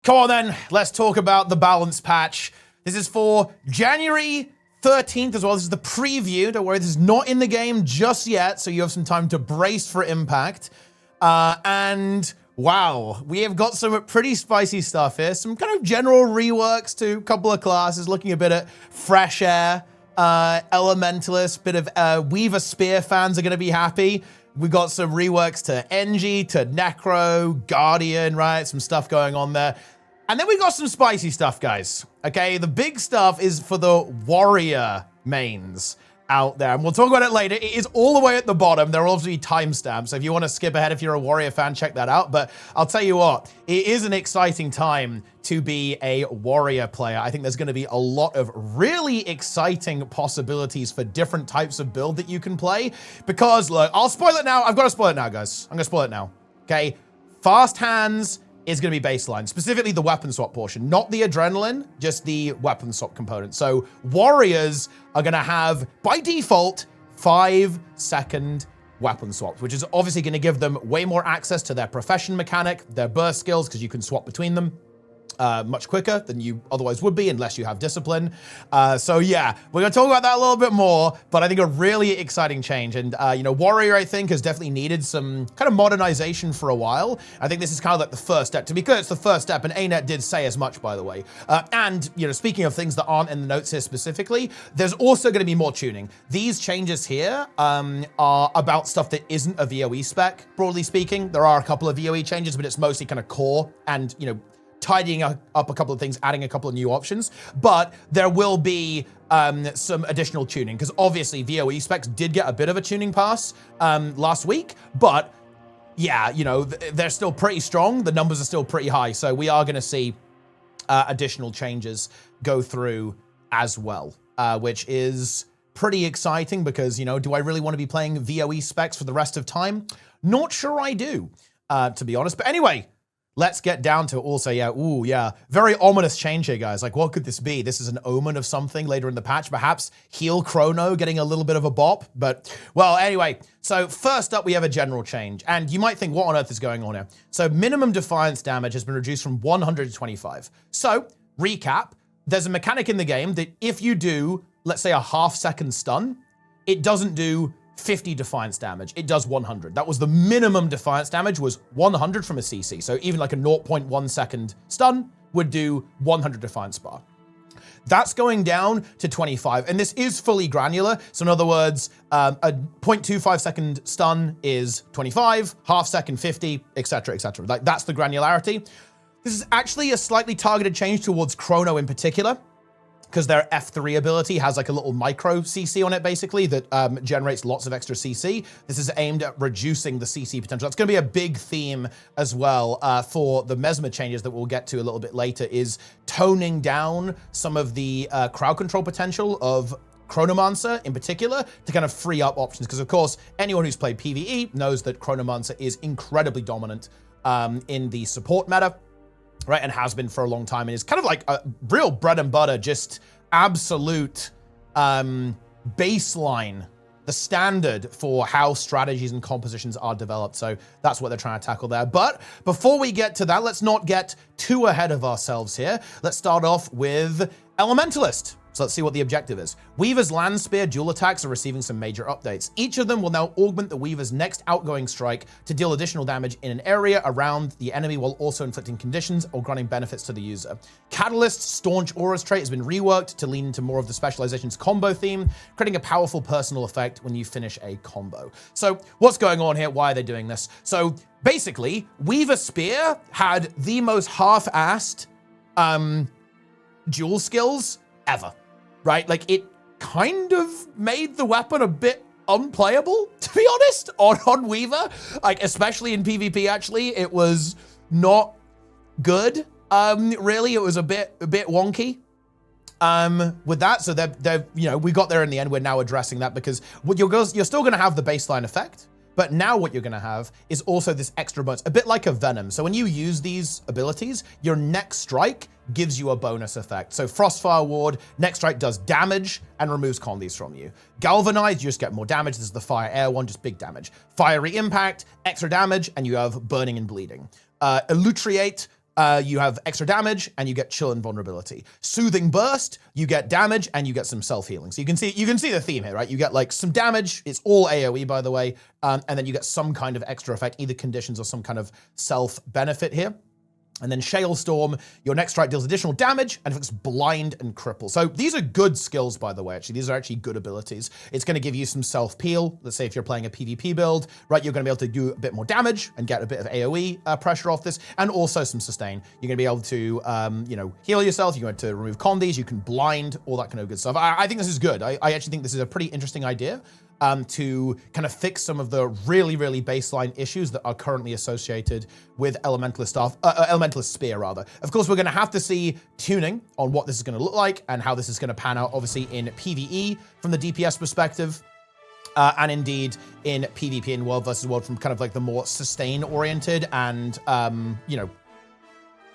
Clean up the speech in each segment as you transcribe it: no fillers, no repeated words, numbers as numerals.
Come on then, let's talk about the balance patch. This is for January 13th as well. This is the preview. Don't worry, this is not in the game just yet, so you have some time to brace for impact. And wow, we have got some pretty spicy stuff here. Some kind of general reworks to a couple of classes, looking a bit at Fresh Air, Elementalist, bit of Weaver Spear fans are going to be happy. We got some reworks to Engie, to Necro, Guardian, right? Some stuff going on there. And then we got some spicy stuff, guys. Okay, the big stuff is for the warrior mains out there. And we'll talk about it later. It is all the way at the bottom. There will also be timestamps. So if you want to skip ahead, if you're a warrior fan, check that out. But I'll tell you what, it is an exciting time to be a warrior player. I think there's going to be a lot of really exciting possibilities for different types of build that you can play. Because look, I'll spoil it now. I've got to spoil it now, guys. I'm going to spoil it now. Okay, fast hands is going to be baseline, specifically the weapon swap portion, not the adrenaline, just the weapon swap component. So warriors are going to have, by default, 5-second weapon swaps, which is obviously going to give them way more access to their profession mechanic, their burst skills, because you can swap between them much quicker than you otherwise would be unless you have discipline. So yeah, we're gonna talk about that a little bit more, but I think a really exciting change. And you know, Warrior, I think, has definitely needed some kind of modernization for a while. I think this is kind of like the first step. To be clear, it's the first step, and ArenaNet did say as much, by the way. And you know, speaking of things that aren't in the notes here specifically, there's also gonna be more tuning. These changes here are about stuff that isn't a VOE spec, broadly speaking. There are a couple of VOE changes, but it's mostly kind of core and, you know, tidying up a couple of things, adding a couple of new options, but there will be some additional tuning, because obviously VOE specs did get a bit of a tuning pass last week, but yeah, you know, they're still pretty strong. The numbers are still pretty high, so we are going to see additional changes go through as well, which is pretty exciting because, you know, do I really want to be playing VOE specs for the rest of time? Not sure I do, to be honest, but anyway, let's get down to also, yeah, ooh, yeah, very ominous change here, guys. Like, what could this be? This is an omen of something later in the patch, perhaps Heal Chrono getting a little bit of a bop, but, well, anyway, so first up, we have a general change, and you might think, what on earth is going on here? So minimum defiance damage has been reduced from 100 to 25. So, recap, there's a mechanic in the game that if you do, let's say, a half-second stun, it doesn't do 50 defiance damage, it does 100. That was the minimum defiance damage, was 100 from a CC. So even like a 0.1 second stun would do 100 defiance bar. That's going down to 25, and this is fully granular. So in other words, a 0.25 second stun is 25, half second 50, etc., etc. Like, that's the granularity. This is actually a slightly targeted change towards Chrono in particular, because their F3 ability has like a little micro CC on it, basically, that generates lots of extra CC. This is aimed at reducing the CC potential. That's gonna be a big theme as well for the Mesmer changes that we'll get to a little bit later, is toning down some of the crowd control potential of Necromancer in particular to kind of free up options. Because of course, anyone who's played PvE knows that Necromancer is incredibly dominant in the support meta, right, and has been for a long time, and is kind of like a real bread and butter, just absolute baseline, the standard for how strategies and compositions are developed. So that's what they're trying to tackle there. But before we get to that, let's not get too ahead of ourselves here. Let's start off with Elementalist. So let's see what the objective is. Weaver's Land Spear dual attacks are receiving some major updates. Each of them will now augment the Weaver's next outgoing strike to deal additional damage in an area around the enemy while also inflicting conditions or granting benefits to the user. Catalyst's Staunch Aura's trait has been reworked to lean into more of the specialization's combo theme, creating a powerful personal effect when you finish a combo. So what's going on here? Why are they doing this? So basically, Weaver Spear had the most half-assed dual skills ever. Right? Like, it kind of made the weapon a bit unplayable, to be honest, on Weaver. Like, especially in PvP, actually, it was not good. Really, it was a bit wonky with that. So they're, you know, we got there in the end. We're now addressing that because you're still going to have the baseline effect. But now what you're going to have is also this extra bonus, a bit like a Venom. So when you use these abilities, your next strike gives you a bonus effect. So Frostfire Ward, next strike does damage and removes condies from you. Galvanized, you just get more damage. This is the Fire Air one, just big damage. Fiery Impact, extra damage, and you have burning and bleeding. Elutriate, you have extra damage and you get chill and vulnerability. Soothing Burst, you get damage and you get some self-healing. So you can see the theme here, right? You get like some damage, it's all AoE by the way, and then you get some kind of extra effect, either conditions or some kind of self-benefit here. And then Shailstorm, your next strike deals additional damage and affects blind and cripple. So these are good skills, by the way, actually. These are actually good abilities. It's going to give you some self-peel. Let's say if you're playing a PvP build, right, you're going to be able to do a bit more damage and get a bit of AoE pressure off this, and also some sustain. You're going to be able to, you know, heal yourself. You're going to remove condies. You can blind, all that kind of good stuff. I think this is good. I actually think this is a pretty interesting idea. To kind of fix some of the really, really baseline issues that are currently associated with Elementalist Spear, rather. Of course, we're going to have to see tuning on what this is going to look like and how this is going to pan out, obviously, in PvE from the DPS perspective, and indeed in PvP in World versus World from kind of like the more sustain-oriented and, you know,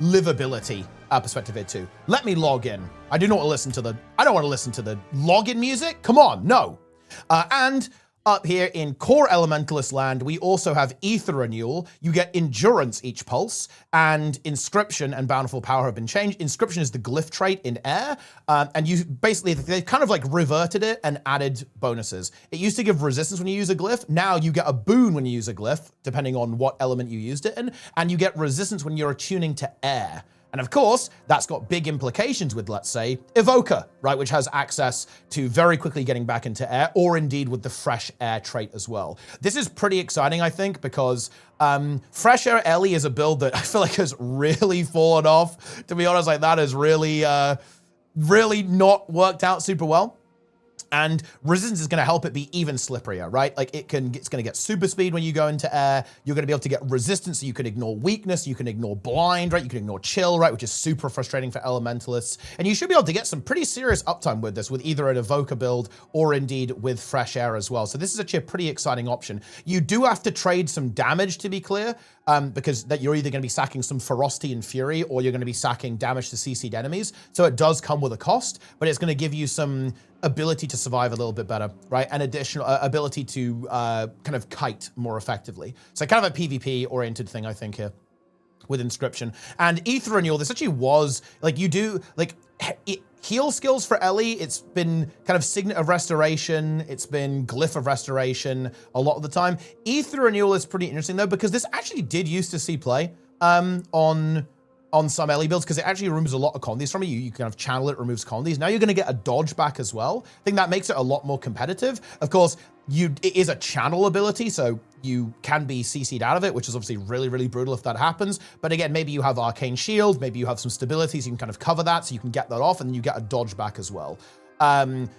livability perspective here too. Let me log in. I don't want to listen to the login music. Come on, no. And up here in core Elementalist land, we also have Ether Renewal. You get Endurance each pulse, and Inscription and Bountiful Power have been changed. Inscription is the glyph trait in air, and you basically, they've kind of like reverted it and added bonuses. It used to give resistance when you use a glyph. Now you get a boon when you use a glyph, depending on what element you used it in, and you get resistance when you're attuning to air. And of course, that's got big implications with, let's say, Evoker, right, which has access to very quickly getting back into air, or indeed with the Fresh Air trait as well. This is pretty exciting, I think, because Fresh Air Ellie is a build that I feel like has really fallen off. To be honest, like that has really, really not worked out super well. And resistance is going to help it be even slipperier, right? Like it's going to get super speed when you go into air. You're going to be able to get resistance, so you can ignore weakness, you can ignore blind, right? You can ignore chill, right? Which is super frustrating for elementalists. And you should be able to get some pretty serious uptime with this, with either an Evoker build or indeed with Fresh Air as well. So this is actually a pretty exciting option. You do have to trade some damage, to be clear, because that you're either going to be sacking some Ferocity and Fury, or you're going to be sacking damage to CC'd enemies. So it does come with a cost, but it's going to give you some ability to survive a little bit better, right? And additional ability to kind of kite more effectively. So kind of a PvP oriented thing, I think, here with Inscription. And Ether Renewal, this actually was, like, you do, like, heal skills for Ellie. It's been kind of Signet of Restoration. It's been Glyph of Restoration a lot of the time. Ether Renewal is pretty interesting, though, because this actually did used to see play on some Ellie builds, because it actually removes a lot of condies from you. You kind of channel it, removes condies. Now you're going to get a dodge back as well. I think that makes it a lot more competitive. Of course, it is a channel ability, so you can be CC'd out of it, which is obviously really, really brutal if that happens. But again, maybe you have Arcane Shield, maybe you have some stability, so you can kind of cover that, so you can get that off, and then you get a dodge back as well.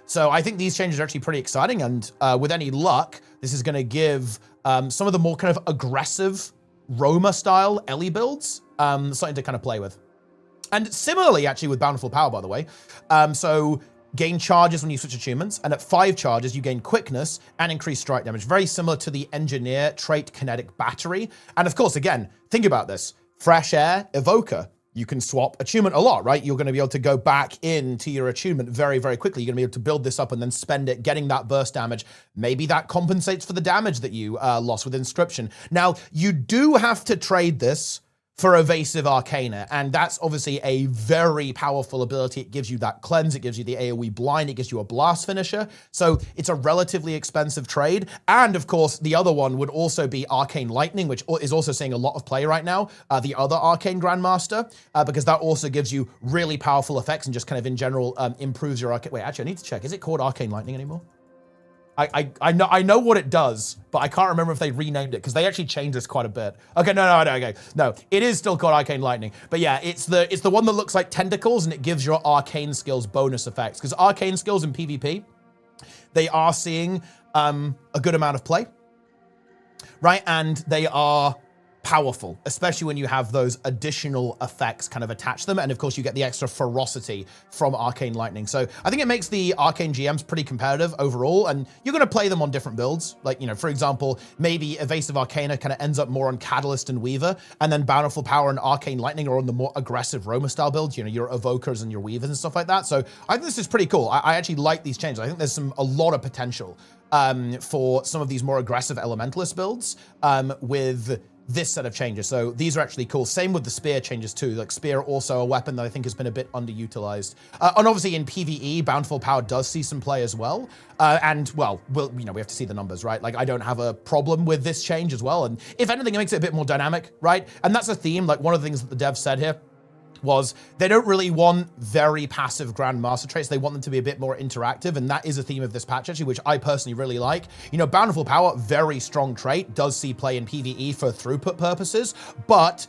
So I think these changes are actually pretty exciting, and with any luck, this is going to give some of the more kind of aggressive Roma-style Ellie builds something to kind of play with. And similarly, actually, with Bountiful Power, by the way. So gain charges when you switch attunements, and at 5 charges, you gain quickness and increased strike damage. Very similar to the Engineer trait Kinetic Battery. And of course, again, think about this. Fresh Air, Evoker. You can swap attunement a lot, right? You're going to be able to go back into your attunement very, very quickly. You're going to be able to build this up and then spend it getting that burst damage. Maybe that compensates for the damage that you lost with Inscription. Now, you do have to trade this for Evasive Arcana, and that's obviously a very powerful ability. It gives you that cleanse, it gives you the AoE blind, it gives you a blast finisher, so it's a relatively expensive trade. And of course, the other one would also be Arcane Lightning, which is also seeing a lot of play right now, the other Arcane Grandmaster, because that also gives you really powerful effects and just kind of in general improves your Arcane. Wait, actually, I need to check. Is it called Arcane Lightning anymore? I know what it does, but I can't remember if they renamed it, because they actually changed this quite a bit. Okay, no, it is still called Arcane Lightning. But yeah, it's the one that looks like tentacles, and it gives your arcane skills bonus effects. Because arcane skills in PvP, they are seeing a good amount of play, right? And they are powerful, especially when you have those additional effects kind of attached to them. And of course, you get the extra ferocity from Arcane Lightning. So I think it makes the Arcane GMs pretty competitive overall, and you're going to play them on different builds. Like, you know, for example, maybe Evasive Arcana kind of ends up more on Catalyst and Weaver, and then Bountiful Power and Arcane Lightning are on the more aggressive Roma style builds, you know, your Evokers and your Weavers and stuff like that. So I think this is pretty cool. I actually like these changes. I think there's a lot of potential for some of these more aggressive Elementalist builds with this set of changes. So these are actually cool. Same with the spear changes too. Like spear also a weapon that I think has been a bit underutilized. And obviously in PvE, Bountiful Power does see some play as well. And well, we have to see the numbers, right? Like I don't have a problem with this change as well. And if anything, it makes it a bit more dynamic, right? And that's a theme. Like one of the things that the devs said here was they don't really want very passive Grandmaster traits. They want them to be a bit more interactive, and that is a theme of this patch, actually, which I personally really like. You know, Bountiful Power, very strong trait, does see play in PvE for throughput purposes, but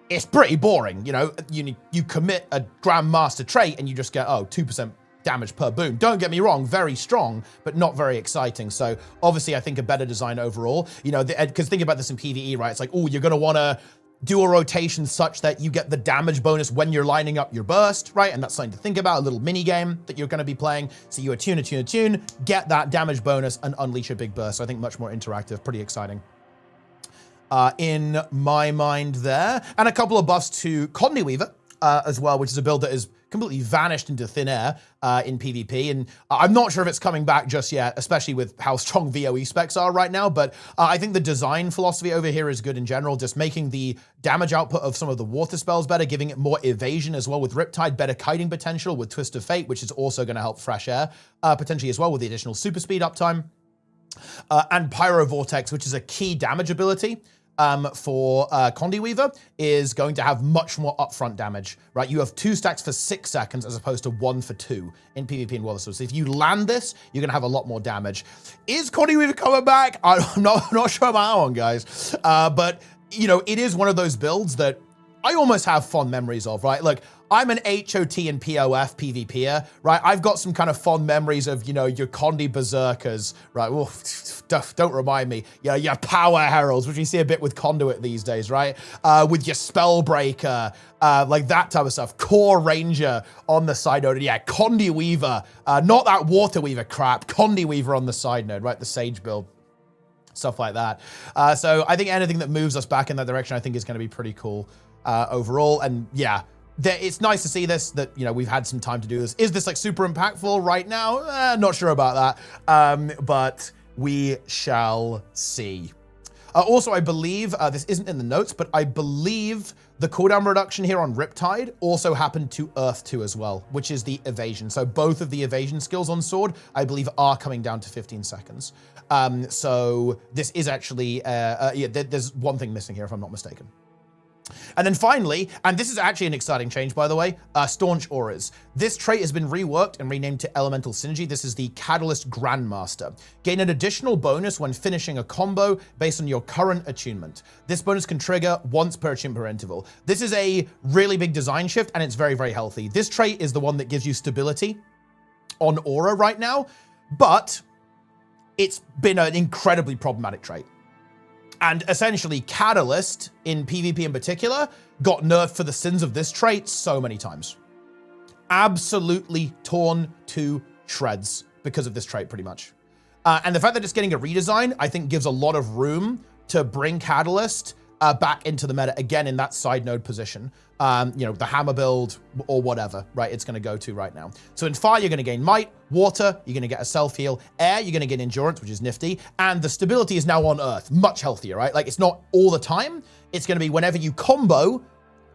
it's pretty boring. You know, you commit a Grandmaster trait and you just get, 2% damage per boon. Don't get me wrong, very strong, but not very exciting. So obviously, I think a better design overall. You know, because think about this in PvE, right? It's like, you're going to want to do a rotation such that you get the damage bonus when you're lining up your burst, right? And that's something to think about, a little mini game that you're going to be playing. So you attune, get that damage bonus and unleash a big burst. So I think much more interactive, pretty exciting. In my mind there. And a couple of buffs to Condi Weaver as well, which is a build that is completely vanished into thin air in PvP. And I'm not sure if it's coming back just yet, especially with how strong VOE specs are right now. But I think the design philosophy over here is good in general, just making the damage output of some of the water spells better, giving it more evasion as well with Riptide, better kiting potential with Twist of Fate, which is also going to help Fresh Air potentially as well with the additional super speed uptime. And Pyro Vortex, which is a key damage ability. For Condi Weaver is going to have much more upfront damage, right? You have 2 stacks for 6 seconds as opposed to 1 for 2 in PvP and Water. So if you land this, you're gonna have a lot more damage. Is Condi Weaver coming back? I'm not sure about that one, guys. But you know, it is one of those builds that I almost have fond memories of, right? Look, I'm an HOT and POF PvPer, right? I've got some kind of fond memories of, you know, your Condi Berserkers, right? Oof, don't remind me. Yeah, your Power Heralds, which you see a bit with Conduit these days, right? With your Spellbreaker, like that type of stuff. Core Ranger on the side node. Yeah, Condi Weaver, not that Water Weaver crap. Condi Weaver on the side node, right? The Sage build. Stuff like that. So I think anything that moves us back in that direction, I think is going to be pretty cool overall. And yeah, it's nice to see this, that, you know, we've had some time to do this. Is this like super impactful right now? Not sure about that, but we shall see. Also, I believe, this isn't in the notes, but I believe the cooldown reduction here on Riptide also happened to Earth 2 as well, which is the evasion. So both of the evasion skills on Sword, I believe, are coming down to 15 seconds. So this is actually, yeah, there's one thing missing here if I'm not mistaken. And then finally, and this is actually an exciting change, by the way, Staunch Auras. This trait has been reworked and renamed to Elemental Synergy. This is the Catalyst Grandmaster. Gain an additional bonus when finishing a combo based on your current attunement. This bonus can trigger once per attunement per interval. This is a really big design shift, and it's very, very healthy. This trait is the one that gives you stability on Aura right now, but it's been an incredibly problematic trait. And essentially, Catalyst, in PvP in particular, got nerfed for the sins of this trait so many times. Absolutely torn to shreds because of this trait, pretty much. And the fact that it's getting a redesign, I think, gives a lot of room to bring Catalyst back into the meta, again, in that side node position. You know, the hammer build or whatever, right, it's going to go to right now. So in fire, you're going to gain might. Water, you're going to get a self-heal. Air, you're going to get endurance, which is nifty. And the stability is now on Earth, much healthier, right? Like, it's not all the time. It's going to be whenever you combo,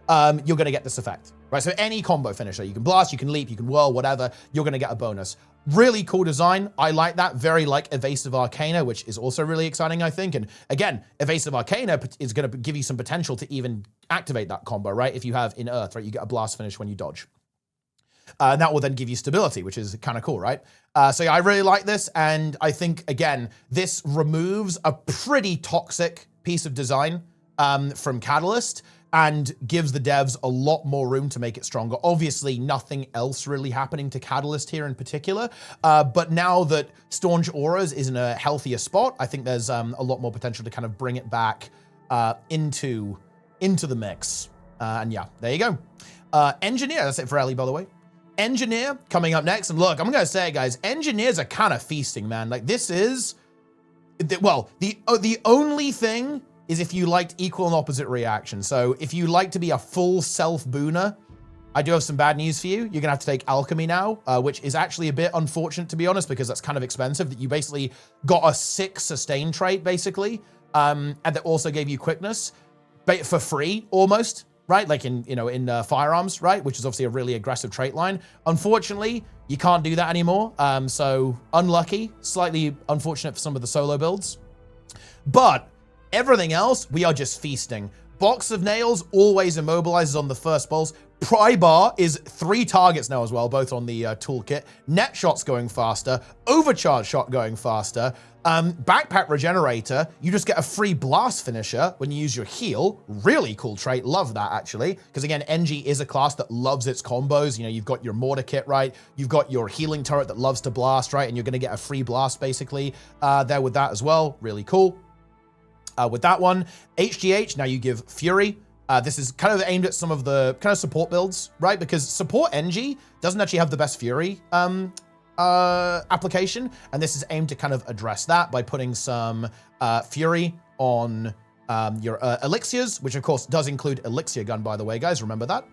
you're going to get this effect, right? So any combo finisher, you can blast, you can leap, you can whirl, whatever, you're going to get a bonus. Really cool design. I like that. Very like Evasive Arcana, which is also really exciting, I think. And again, Evasive Arcana is going to give you some potential to even activate that combo, right? If you have in Earth, right? You get a blast finish when you dodge. And that will then give you stability, which is kind of cool, right? So yeah, I really like this. And I think, again, this removes a pretty toxic piece of design from Catalyst and gives the devs a lot more room to make it stronger. Obviously, nothing else really happening to Catalyst here in particular. But now that Staunch Auras is in a healthier spot, I think there's a lot more potential to kind of bring it back into the mix. And yeah, there you go. Engineer, that's it for Ellie, by the way. Engineer coming up next. And look, I'm going to say it, guys, Engineers are kind of feasting, man. Like, this is, well, the only thing is if you liked equal and opposite reaction. So if you like to be a full self booner, I do have some bad news for you. You're gonna have to take Alchemy now, which is actually a bit unfortunate, to be honest, because that's kind of expensive. That you basically got a 6 sustain trait, basically, and that also gave you quickness. for free almost, right? Like in, you know, in firearms, right? Which is obviously a really aggressive trait line. Unfortunately, you can't do that anymore. So unlucky, slightly unfortunate for some of the solo builds. But everything else, we are just feasting. Box of Nails always immobilizes on the first pulse. Pry Bar is 3 targets now as well, both on the toolkit. Net Shot's going faster. Overcharge Shot going faster. Backpack Regenerator, you just get a free blast finisher when you use your heal. Really cool trait, love that actually. Because again, NG is a class that loves its combos. You know, you've got your mortar kit, right? You've got your healing turret that loves to blast, right? And you're gonna get a free blast basically there with that as well. Really cool. With that one, HGH, now you give Fury. This is kind of aimed at some of the kind of support builds, right? Because support NG doesn't actually have the best Fury application, and this is aimed to kind of address that by putting some Fury on your elixirs, which of course does include Elixir Gun, by the way, guys, remember that.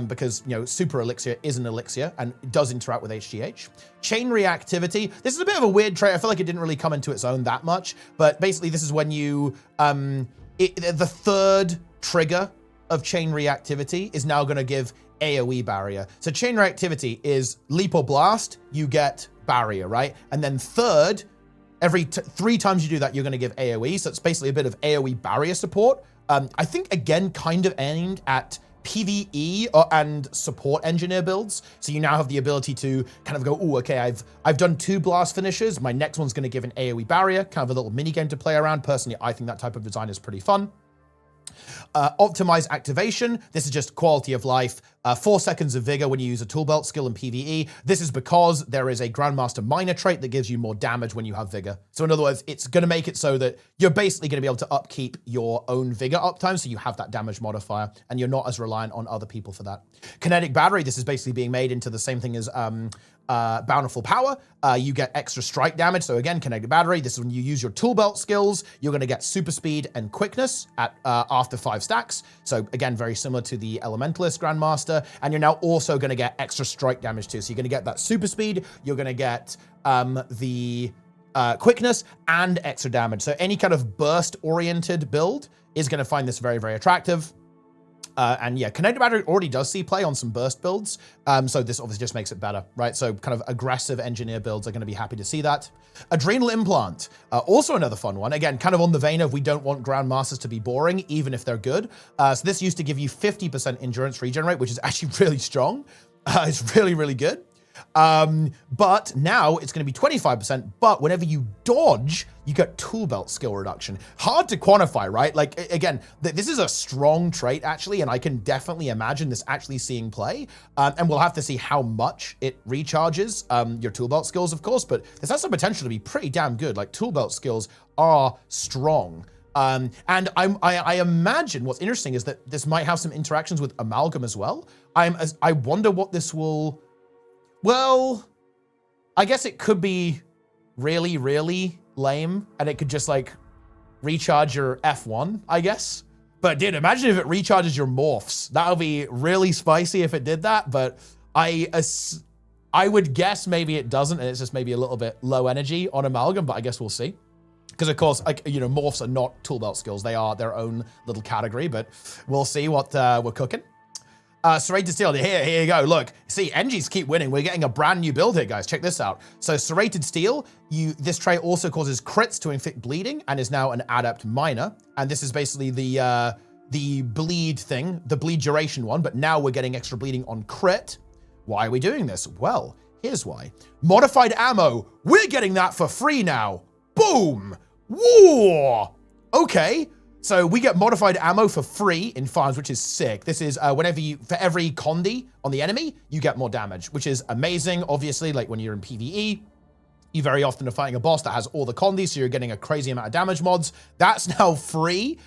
Because, you know, Super Elixir is an elixir and it does interact with HGH. Chain Reactivity. This is a bit of a weird trait. I feel like it didn't really come into its own that much, but basically this is when you, the third trigger of Chain Reactivity is now going to give AoE barrier. So Chain Reactivity is Leap or Blast, you get barrier, right? And then third, every 3 times you do that, you're going to give AoE. So it's basically a bit of AoE barrier support. I think, again, kind of aimed at PvE and support engineer builds. So you now have the ability to kind of go, oh, okay, I've done 2 blast finishes. My next one's going to give an AoE barrier, kind of a little mini game to play around. Personally, I think that type of design is pretty fun. Optimize activation. This is just quality of life. 4 seconds of vigor when you use a tool belt skill in PvE. This is because there is a Grandmaster Minor trait that gives you more damage when you have vigor. So in other words, it's going to make it so that you're basically going to be able to upkeep your own vigor uptime, so you have that damage modifier, and you're not as reliant on other people for that. Kinetic Battery. This is basically being made into the same thing as Bountiful Power. You get extra strike damage. So again, Kinetic Battery. This is when you use your tool belt skills. You're going to get super speed and quickness at after 5 stacks. So again, very similar to the Elementalist Grandmaster. And you're now also going to get extra strike damage too. So you're going to get that super speed. You're going to get the quickness and extra damage. So any kind of burst-oriented build is going to find this very, very attractive. And yeah, Kinetic Battery already does see play on some burst builds. So this obviously just makes it better, right? So kind of aggressive engineer builds are going to be happy to see that. Adrenal Implant, also another fun one. Again, kind of on the vein of we don't want Grandmasters to be boring, even if they're good. So this used to give you 50% endurance regenerate, which is actually really strong. It's really, really good. But now it's going to be 25%, but whenever you dodge, you get tool belt skill reduction. Hard to quantify, right? Like, again, this is a strong trait actually, and I can definitely imagine this actually seeing play. And we'll have to see how much it recharges your tool belt skills, of course, but this has the potential to be pretty damn good. Like, tool belt skills are strong. And I imagine what's interesting is that this might have some interactions with Amalgam as well. I wonder what this will... Well, I guess it could be really, really lame, and it could just, like, recharge your F1, I guess. But, dude, imagine if it recharges your morphs. That would be really spicy if it did that, but I would guess maybe it doesn't, and it's just maybe a little bit low energy on Amalgam, but I guess we'll see. Because, of course, like, you know, morphs are not tool belt skills. They are their own little category, but we'll see what we're cooking. Serrated Steel, here you go. Look, see, NGs keep winning. We're getting a brand new build here, guys. Check this out. So Serrated Steel, this trait also causes crits to inflict bleeding and is now an adept minor. And this is basically the bleed thing, the bleed duration one, but now we're getting extra bleeding on crit. Why are we doing this? Well, here's why. Modified ammo, we're getting that for free now. Boom! War! Okay. So we get modified ammo for free in farms, which is sick. This is whenever for every condi on the enemy, you get more damage, which is amazing. Obviously, like when you're in PvE, you very often are fighting a boss that has all the condis, so you're getting a crazy amount of damage mods. That's now free,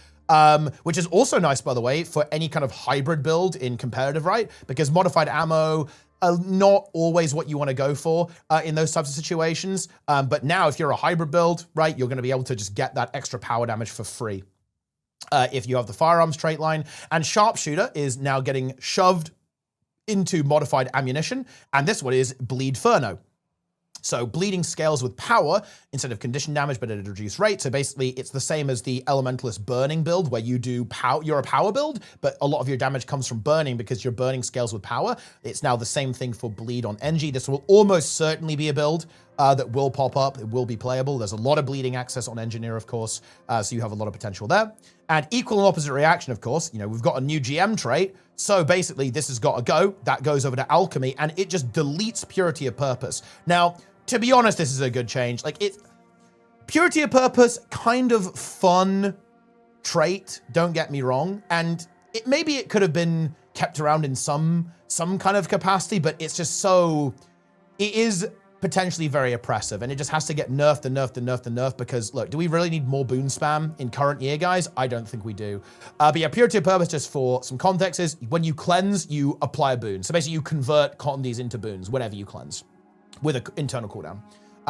which is also nice, by the way, for any kind of hybrid build in competitive, right? Because modified ammo, not always what you want to go for in those types of situations. But now if you're a hybrid build, right, you're going to be able to just get that extra power damage for free. If you have the firearms trait line. And Sharpshooter is now getting shoved into modified ammunition, and this one is Bleed Furno. So bleeding scales with power instead of condition damage, but at a reduced rate. So basically, it's the same as the Elementalist burning build, where you do you're a power build, but a lot of your damage comes from burning because your burning scales with power. It's now the same thing for bleed on NG. This will almost certainly be a build that will pop up. It will be playable. There's a lot of bleeding access on Engineer, of course, so you have a lot of potential there. And equal and opposite reaction, of course. You know, we've got a new GM trait, so basically this has got to go. That goes over to Alchemy, and it just deletes Purity of Purpose. Now, to be honest, this is a good change. Like, Purity of Purpose, kind of fun trait, don't get me wrong, and maybe it could have been kept around in some kind of capacity, but it's just so, it is potentially very oppressive, and it just has to get nerfed and nerfed and nerfed and nerfed, because look, do we really need more boon spam in current year, guys? I don't think we do. But yeah, Purity of Purpose, just for some context, is when you cleanse, you apply a boon. So basically you convert condies into boons whenever you cleanse with an internal cooldown.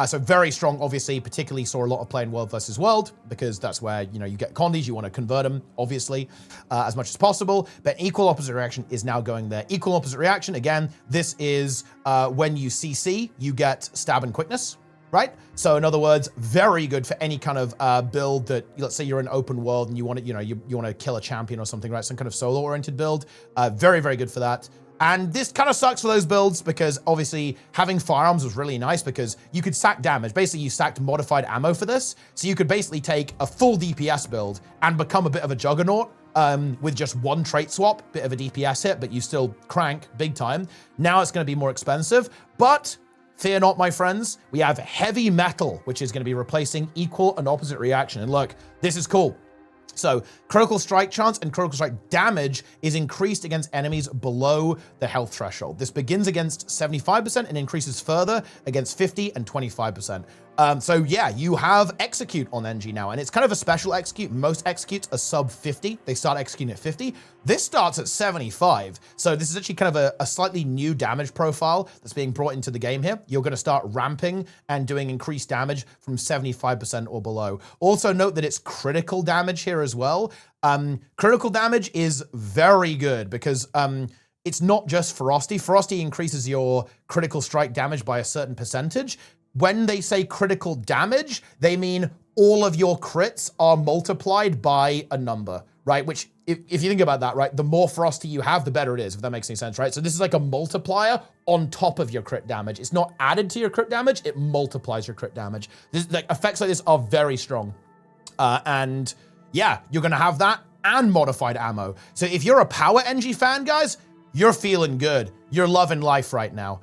So very strong, obviously, particularly saw a lot of play in World versus World, because that's where, you know, you get condies, you want to convert them, obviously, as much as possible. But equal opposite reaction is now going there. Equal opposite reaction, again, this is when you CC, you get stab and quickness, right? So in other words, very good for any kind of build that, let's say you're in open world and you want to, you want to kill a champion or something, right? Some kind of solo-oriented build. Very, very good for that. And this kind of sucks for those builds, because obviously having firearms was really nice because you could stack damage. Basically, you stacked modified ammo for this. So you could basically take a full DPS build and become a bit of a juggernaut with just one trait swap, bit of a DPS hit, but you still crank big time. Now it's going to be more expensive, but fear not, my friends. We have heavy metal, which is going to be replacing equal and opposite reaction. And look, this is cool. So critical strike chance and critical strike damage is increased against enemies below the health threshold. This begins against 75% and increases further against 50 and 25%. So yeah, you have execute on NG now, and it's kind of a special execute. Most executes are sub 50. They start executing at 50. This starts at 75. So this is actually kind of a slightly new damage profile that's being brought into the game here. You're going to start ramping and doing increased damage from 75% or below. Also note that it's critical damage here as well. Critical damage is very good because it's not just Ferocity. Ferocity increases your critical strike damage by a certain percentage. When they say critical damage, they mean all of your crits are multiplied by a number, right? Which, if you think about that, right, the more Ferocity you have, the better it is, if that makes any sense, right? So this is like a multiplier on top of your crit damage. It's not added to your crit damage, it multiplies your crit damage. Like, effects like this are very strong. And yeah, you're gonna have that and modified ammo. So if you're a Power NG fan, guys, you're feeling good. You're loving life right now.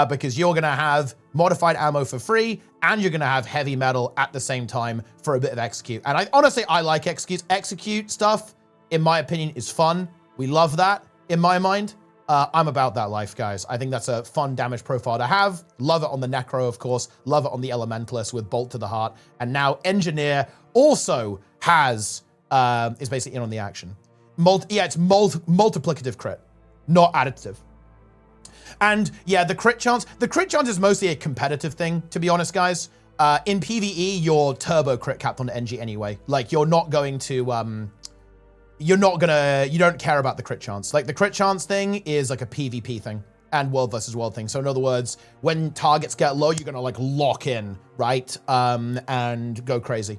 Because you're gonna have modified ammo for free, and you're gonna have heavy metal at the same time for a bit of execute. And honestly, I like execute. Execute stuff, in my opinion, is fun. We love that, in my mind. I'm about that life, guys. I think that's a fun damage profile to have. Love it on the Necro, of course. Love it on the Elementalist with Bolt to the Heart. And now Engineer also has, is basically in on the action. It's multiplicative crit, not additive. And yeah, the crit chance is mostly a competitive thing, to be honest, guys. In PvE, you're turbo crit capped on NG anyway. Like, you're not going to, you don't care about the crit chance. Like, the crit chance thing is like a PvP thing and world versus world thing. So in other words, when targets get low, you're gonna like lock in, right? And go crazy.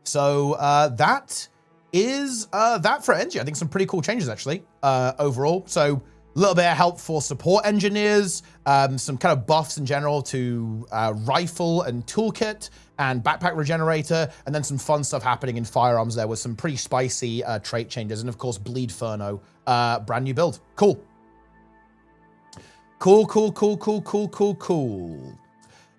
So that is that for NG. I think some pretty cool changes, actually, overall. So a little bit of help for support engineers, some kind of buffs in general to rifle and toolkit and backpack regenerator, and then some fun stuff happening in firearms there with some pretty spicy trait changes, and of course, Bleed Furno, brand new build. Cool. Cool.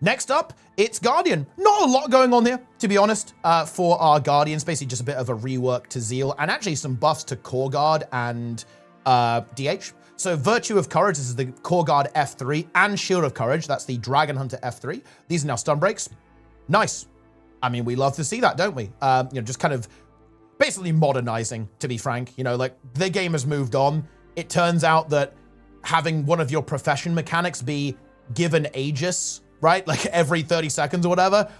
Next up, it's Guardian. Not a lot going on here, to be honest, for our Guardians. Basically just a bit of a rework to Zeal, and actually some buffs to Core Guard and DH. So Virtue of Courage, this is the Core Guard F3, and Shield of Courage, that's the Dragon Hunter F3. These are now stun breaks. Nice. I mean, we love to see that, don't we? You know, just kind of basically modernizing, to be frank. You know, like, the game has moved on. It turns out that having one of your profession mechanics be given Aegis, right? Like every 30 seconds or whatever.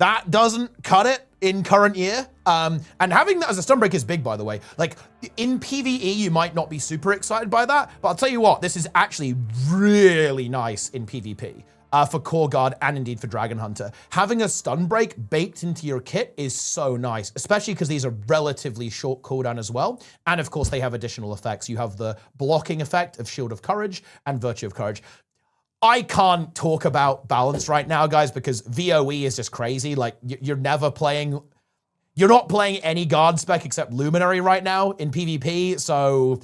That doesn't cut it in current year. And having that as a stun break is big, by the way. Like, in PvE, you might not be super excited by that, but I'll tell you what, this is actually really nice in PvP. For Core Guard and indeed for Dragon Hunter. Having a stun break baked into your kit is so nice, especially because these are relatively short cooldown as well. And of course, they have additional effects. You have the blocking effect of Shield of Courage and Virtue of Courage. I can't talk about balance right now, guys, because VOE is just crazy. Like, you're never playing... You're not playing any guard spec except Luminary right now in PvP, so...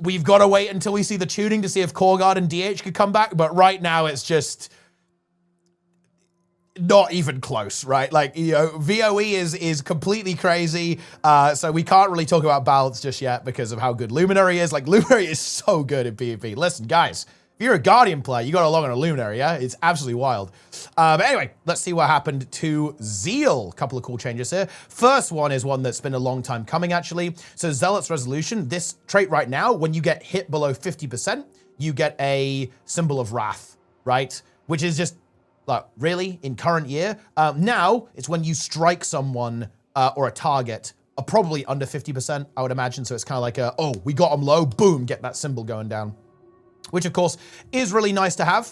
We've got to wait until we see the tuning to see if Core Guard and DH could come back, but right now it's just not even close, right? Like, you know, VOE is completely crazy, so we can't really talk about balance just yet because of how good Luminary is. Like, Luminary is so good in PvP. Listen, guys, if you're a Guardian player, you got to log on a Luminary, yeah? It's absolutely wild. But anyway, let's see what happened to Zeal. A couple of cool changes here. First one is one that's been a long time coming, actually. So Zealot's Resolution, this trait right now, when you get hit below 50%, you get a Symbol of Wrath, right? Which is just, like, really, in current year? Now, it's when you strike someone or a target, probably under 50%, I would imagine. So it's kind of like a, oh, we got them low, boom, get that symbol going down. Which, of course, is really nice to have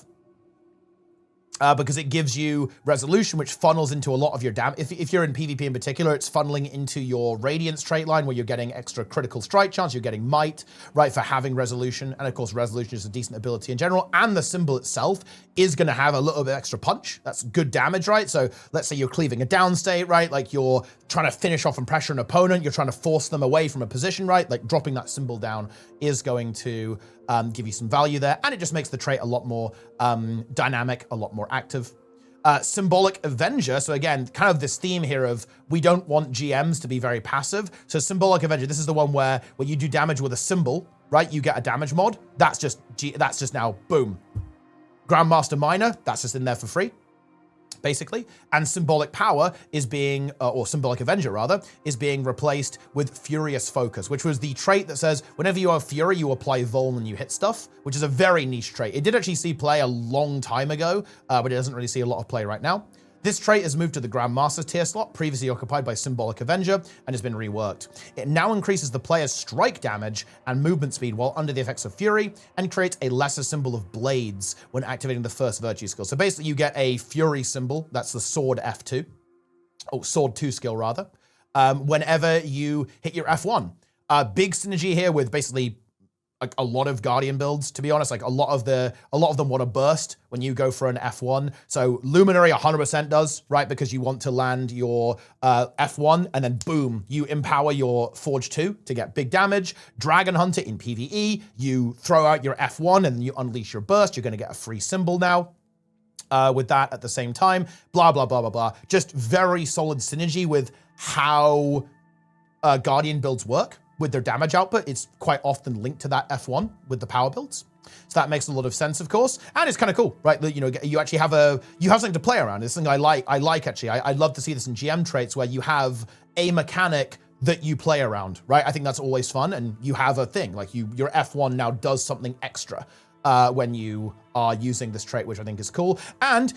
because it gives you resolution, which funnels into a lot of your damage. If you're in PvP in particular, it's funneling into your Radiance trait line where you're getting extra critical strike chance, you're getting might, right, for having resolution. And of course, resolution is a decent ability in general. And the symbol itself is going to have a little bit extra punch. That's good damage, right? So let's say you're cleaving a down state, right? Like you're trying to finish off and pressure an opponent. You're trying to force them away from a position, right? Like dropping that symbol down is going to give you some value there. And it just makes the trait a lot more dynamic, a lot more active. Symbolic Avenger. So again, kind of this theme here of we don't want GMs to be very passive. So Symbolic Avenger, this is the one where when you do damage with a symbol, right, you get a damage mod. That's just now, boom. Grandmaster Minor, that's just in there for free, basically. And Symbolic Power is being, or Symbolic Avenger rather, is being replaced with Furious Focus, which was the trait that says whenever you have Fury, you apply Vuln and you hit stuff, which is a very niche trait. It did actually see play a long time ago, but it doesn't really see a lot of play right now. This trait has moved to the Grandmaster tier slot, previously occupied by Symbolic Avenger, and has been reworked. It now increases the player's strike damage and movement speed while under the effects of Fury, and creates a lesser symbol of blades when activating the first virtue skill. So basically you get a Fury symbol, that's the Sword F2, or Sword 2 skill rather, whenever you hit your F1. Big synergy here with basically like a lot of Guardian builds, to be honest. Like a lot of them want to burst when you go for an F1. So Luminary 100% does, right? Because you want to land your F1 and then boom, you empower your Forge 2 to get big damage. Dragon Hunter in PvE, you throw out your F1 and you unleash your burst. You're going to get a free symbol now. With that at the same time, blah, blah, blah, blah, blah. Just very solid synergy with how Guardian builds work. With their damage output, it's quite often linked to that F1 with the power builds. So that makes a lot of sense, of course. And it's kind of cool, right? You know, you actually have something to play around. It's something I like actually. I'd love to see this in GM traits where you have a mechanic that you play around, right? I think that's always fun. And you have a thing like your F1 now does something extra when you are using this trait, which I think is cool. And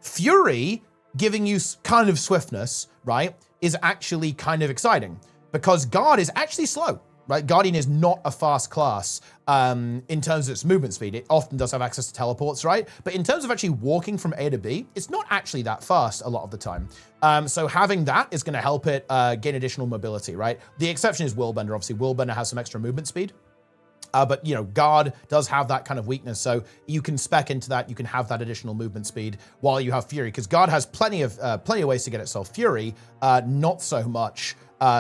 Fury giving you kind of swiftness, right, is actually kind of exciting. Because Guard is actually slow, right? Guardian is not a fast class in terms of its movement speed. It often does have access to teleports, right? But in terms of actually walking from A to B, it's not actually that fast a lot of the time. So having that is going to help it gain additional mobility, right? The exception is Willbender. Obviously, Willbender has some extra movement speed. But, you know, Guard does have that kind of weakness, so you can spec into that. You can have that additional movement speed while you have Fury, because Guard has plenty of ways to get itself Fury, not so much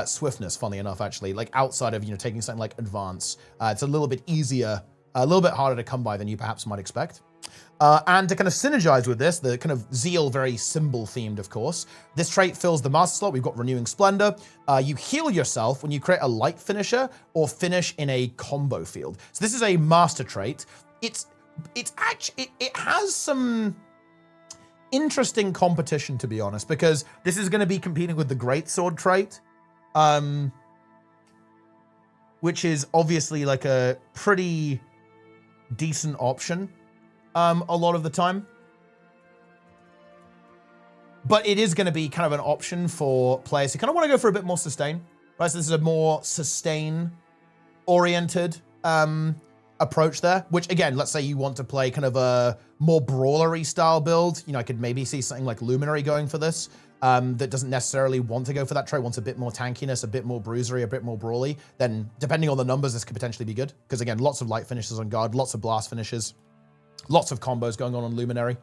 swiftness, funnily enough, actually. Like, outside of, you know, taking something like Advance, it's a little bit easier, a little bit harder to come by than you perhaps might expect. And to kind of synergize with this, the kind of Zeal, very symbol themed, of course, this trait fills the master slot. We've got Renewing Splendor. You heal yourself when you create a light finisher or finish in a combo field. So this is a master trait. It has some interesting competition, to be honest, because this is going to be competing with the Greatsword trait, which is obviously like a pretty decent option. A lot of the time. But it is going to be kind of an option for players who kind of want to go for a bit more sustain, right? So this is a more sustain-oriented approach there, which again, let's say you want to play kind of a more brawlery style build. You know, I could maybe see something like Luminary going for this, that doesn't necessarily want to go for that trait, wants a bit more tankiness, a bit more bruisery, a bit more brawly. Then depending on the numbers, this could potentially be good. Because again, lots of light finishes on guard, lots of blast finishes, lots of combos going on Luminary.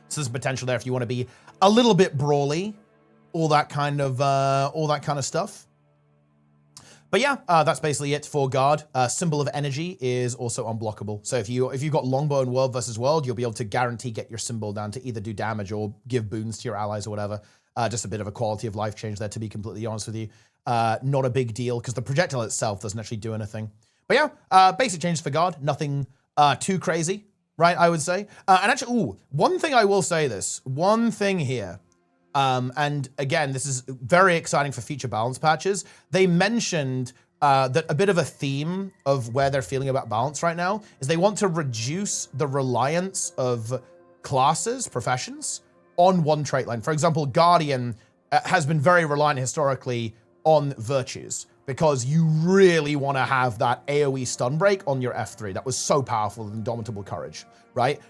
So there's potential there if you want to be a little bit brawly, all that kind of stuff. But yeah, that's basically it for guard. Symbol of Energy is also unblockable. So if you've got Longbow in World versus World, you'll be able to guarantee get your symbol down to either do damage or give boons to your allies or whatever. Just a bit of a quality of life change there, to be completely honest with you. Not a big deal because the projectile itself doesn't actually do anything. But yeah, basic changes for guard. Nothing too crazy, right? I would say. And actually, one thing I will say one thing here. And again, this is very exciting for future balance patches. They mentioned that a bit of a theme of where they're feeling about balance right now is they want to reduce the reliance of classes, professions, on one trait line. For example, Guardian has been very reliant historically on virtues because you really want to have that AoE stun break on your F3. That was so powerful with Indomitable Courage, right?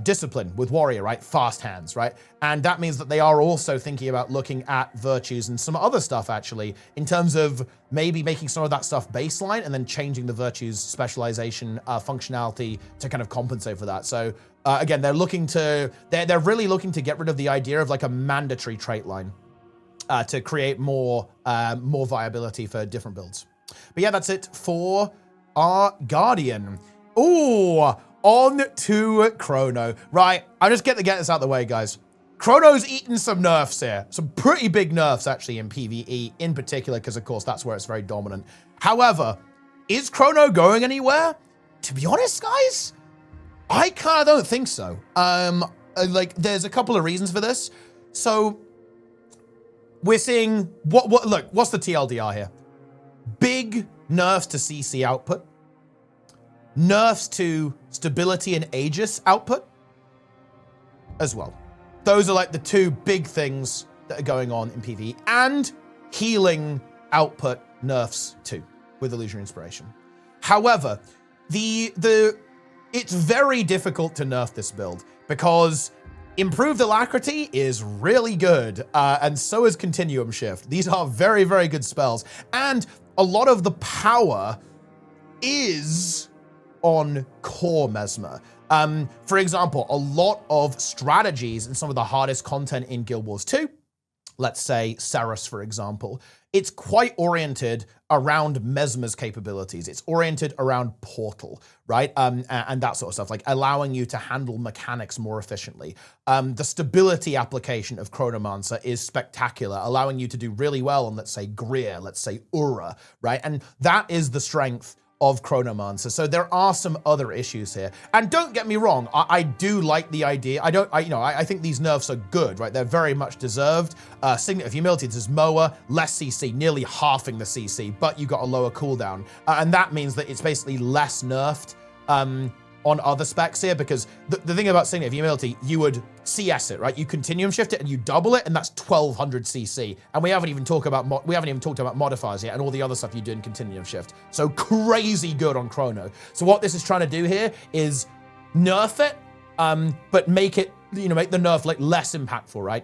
Discipline with Warrior, right? Fast hands, right? And that means that they are also thinking about looking at virtues and some other stuff, actually, in terms of maybe making some of that stuff baseline and then changing the virtues specialization functionality to kind of compensate for that. So again, they're really looking to get rid of the idea of like a mandatory trait line. To create more viability for different builds. But yeah, that's it for our Guardian. Ooh, on to Chrono. Right, I'll just get this out of the way, guys. Chrono's eaten some nerfs here. Some pretty big nerfs, actually, in PvE, in particular, because, of course, that's where it's very dominant. However, is Chrono going anywhere? To be honest, guys, I kind of don't think so. There's a couple of reasons for this. So we're seeing, what's the TLDR here? Big nerfs to CC output, nerfs to stability and Aegis output as well. Those are like the two big things that are going on in PvE, and healing output nerfs too with Illusionary Inspiration. However, it's very difficult to nerf this build because Improved Alacrity is really good, and so is Continuum Shift. These are very, very good spells, and a lot of the power is on core Mesmer. For example, a lot of strategies and some of the hardest content in Guild Wars 2, let's say Ceres, for example, it's quite oriented around Mesmer's capabilities. It's oriented around Portal, right? And that sort of stuff, like allowing you to handle mechanics more efficiently. The stability application of Chronomancer is spectacular, allowing you to do really well on, let's say, Greer, let's say Ura, right? And that is the strength of Chronomancer. So there are some other issues here. And don't get me wrong, I do like the idea. I think these nerfs are good, right? They're very much deserved. Signet of Humility, this is Moa, less CC, nearly halving the CC, but you got a lower cooldown. And that means that it's basically less nerfed on other specs here, because the thing about Signet of Humility, you would CS it, right? You continuum shift it and you double it, and that's 1200 CC. And we haven't even talked about modifiers yet and all the other stuff you do in continuum shift. So crazy good on Chrono. So what this is trying to do here is nerf it, but make it, make the nerf like less impactful, right?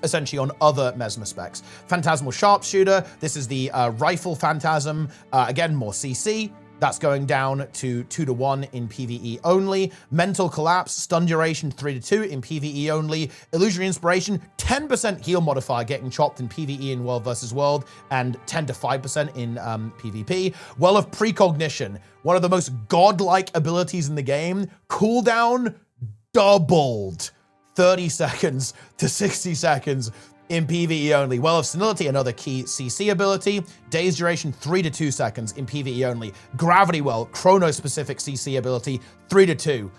Essentially on other Mesmer specs. Phantasmal Sharpshooter, this is the Rifle Phantasm, again, more CC. That's going down to 2-1 in PvE only. Mental Collapse, Stun Duration 3-2 in PvE only. Illusionary Inspiration, 10% heal modifier getting chopped in PvE in World versus World, and 10-5% in PvP. Well of Precognition, one of the most godlike abilities in the game. Cooldown doubled, 30 seconds to 60 seconds. In PvE only. Well of Senility, another key CC ability. Daze duration 3-2 seconds in PvE only. Gravity Well, chrono-specific CC ability, 3-2.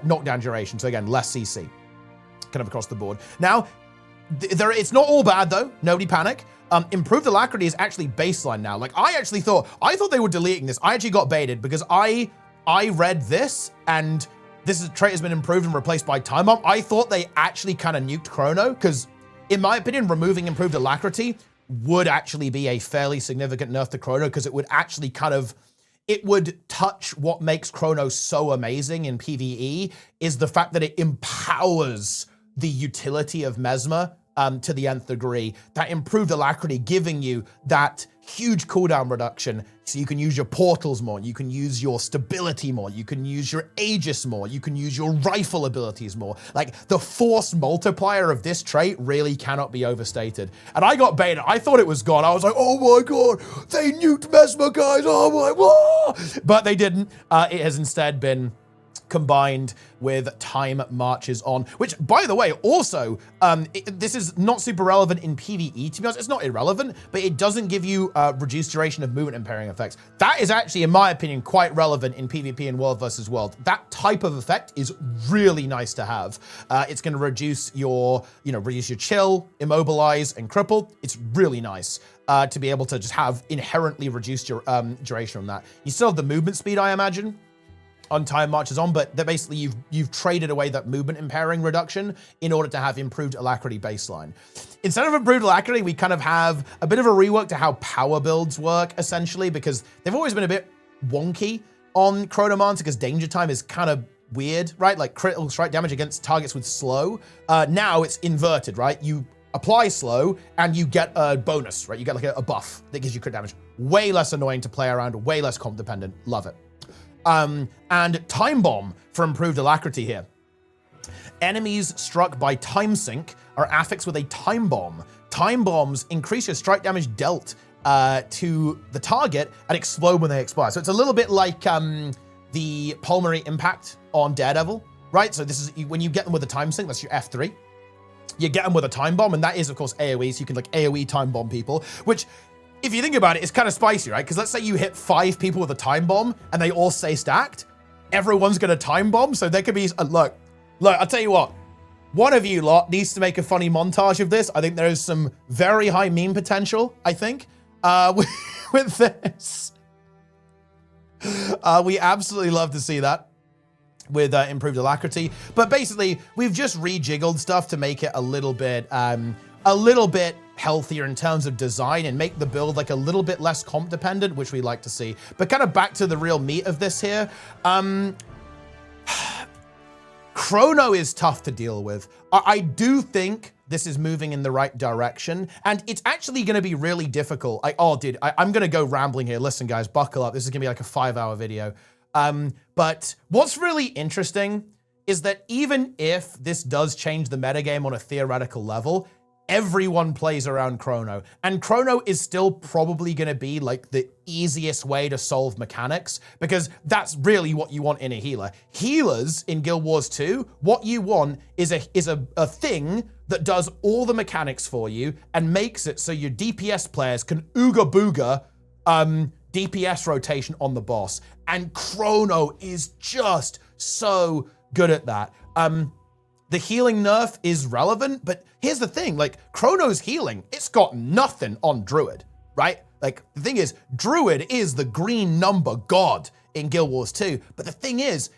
Knockdown duration, so again, less CC. Kind of across the board. Now, it's not all bad though, nobody panic. Improved Alacrity is actually baseline now. Like, I thought they were deleting this. I actually got baited because I read this, and this trait has been improved and replaced by Time Bomb. I thought they actually kind of nuked Chrono, because in my opinion, removing improved alacrity would actually be a fairly significant nerf to Chrono, because it would actually it would touch what makes Chrono so amazing in PvE, is the fact that it empowers the utility of Mesmer to the nth degree. That improved alacrity giving you that huge cooldown reduction, so you can use your portals more, you can use your stability more, you can use your Aegis more, you can use your rifle abilities more. Like, the force multiplier of this trait really cannot be overstated. And I got baited. I thought it was gone. I was like, oh my god, they nuked Mesmer, guys, oh my, whoa! But they didn't. It has instead been combined with Time Marches On, which, by the way, also, this is not super relevant in PvE, to be honest. It's not irrelevant, but it doesn't give you reduced duration of movement impairing effects. That is actually, in my opinion, quite relevant in PvP and World versus World. That type of effect is really nice to have. It's going to reduce your, reduce your chill, immobilize, and cripple. It's really nice to be able to just have inherently reduced your duration on that. You still have the movement speed, I imagine, on Time Marches On, but that basically you've traded away that movement impairing reduction in order to have improved alacrity baseline. Instead of improved alacrity, we kind of have a bit of a rework to how power builds work, essentially, because they've always been a bit wonky on Chronomancer, because danger time is kind of weird, right? Like critical strike damage against targets with slow. Now it's inverted, right? You apply slow and you get a bonus, right? You get like a buff that gives you crit damage. Way less annoying to play around, way less comp dependent. Love it. And Time Bomb for improved alacrity here. Enemies struck by Time Sink are affixed with a Time Bomb. Time Bombs increase your strike damage dealt to the target and explode when they expire. So it's a little bit like the Pulmonary Impact on Daredevil, right? So this is when you get them with a Time Sink, that's your F3. You get them with a Time Bomb, and that is, of course, AoE, so you can like AoE Time Bomb people, which, if you think about it, it's kind of spicy, right? Because let's say you hit 5 people with a Time Bomb and they all stay stacked. Everyone's going to Time Bomb, so there could be, look, I'll tell you what. One of you lot needs to make a funny montage of this. I think there is some very high meme potential, I think, with this. We absolutely love to see that with improved alacrity. But basically, we've just rejiggled stuff to make it a little bit healthier in terms of design and make the build like a little bit less comp dependent, which we like to see. But kind of back to the real meat of this here. Chrono is tough to deal with. I do think this is moving in the right direction, and it's actually going to be really difficult. I'm going to go rambling here. Listen, guys, buckle up. This is going to be like a 5-hour video. But what's really interesting is that even if this does change the metagame on a theoretical level, everyone plays around Chrono, and Chrono is still probably going to be like the easiest way to solve mechanics, because that's really what you want in a healer. Healers in Guild Wars 2, what you want is a thing that does all the mechanics for you and makes it so your DPS players can ooga booga DPS rotation on the boss. And Chrono is just so good at that. The healing nerf is relevant, but here's the thing, like, Chrono's healing, it's got nothing on Druid, right? Like, the thing is, Druid is the green number god in Guild Wars 2, but the thing is,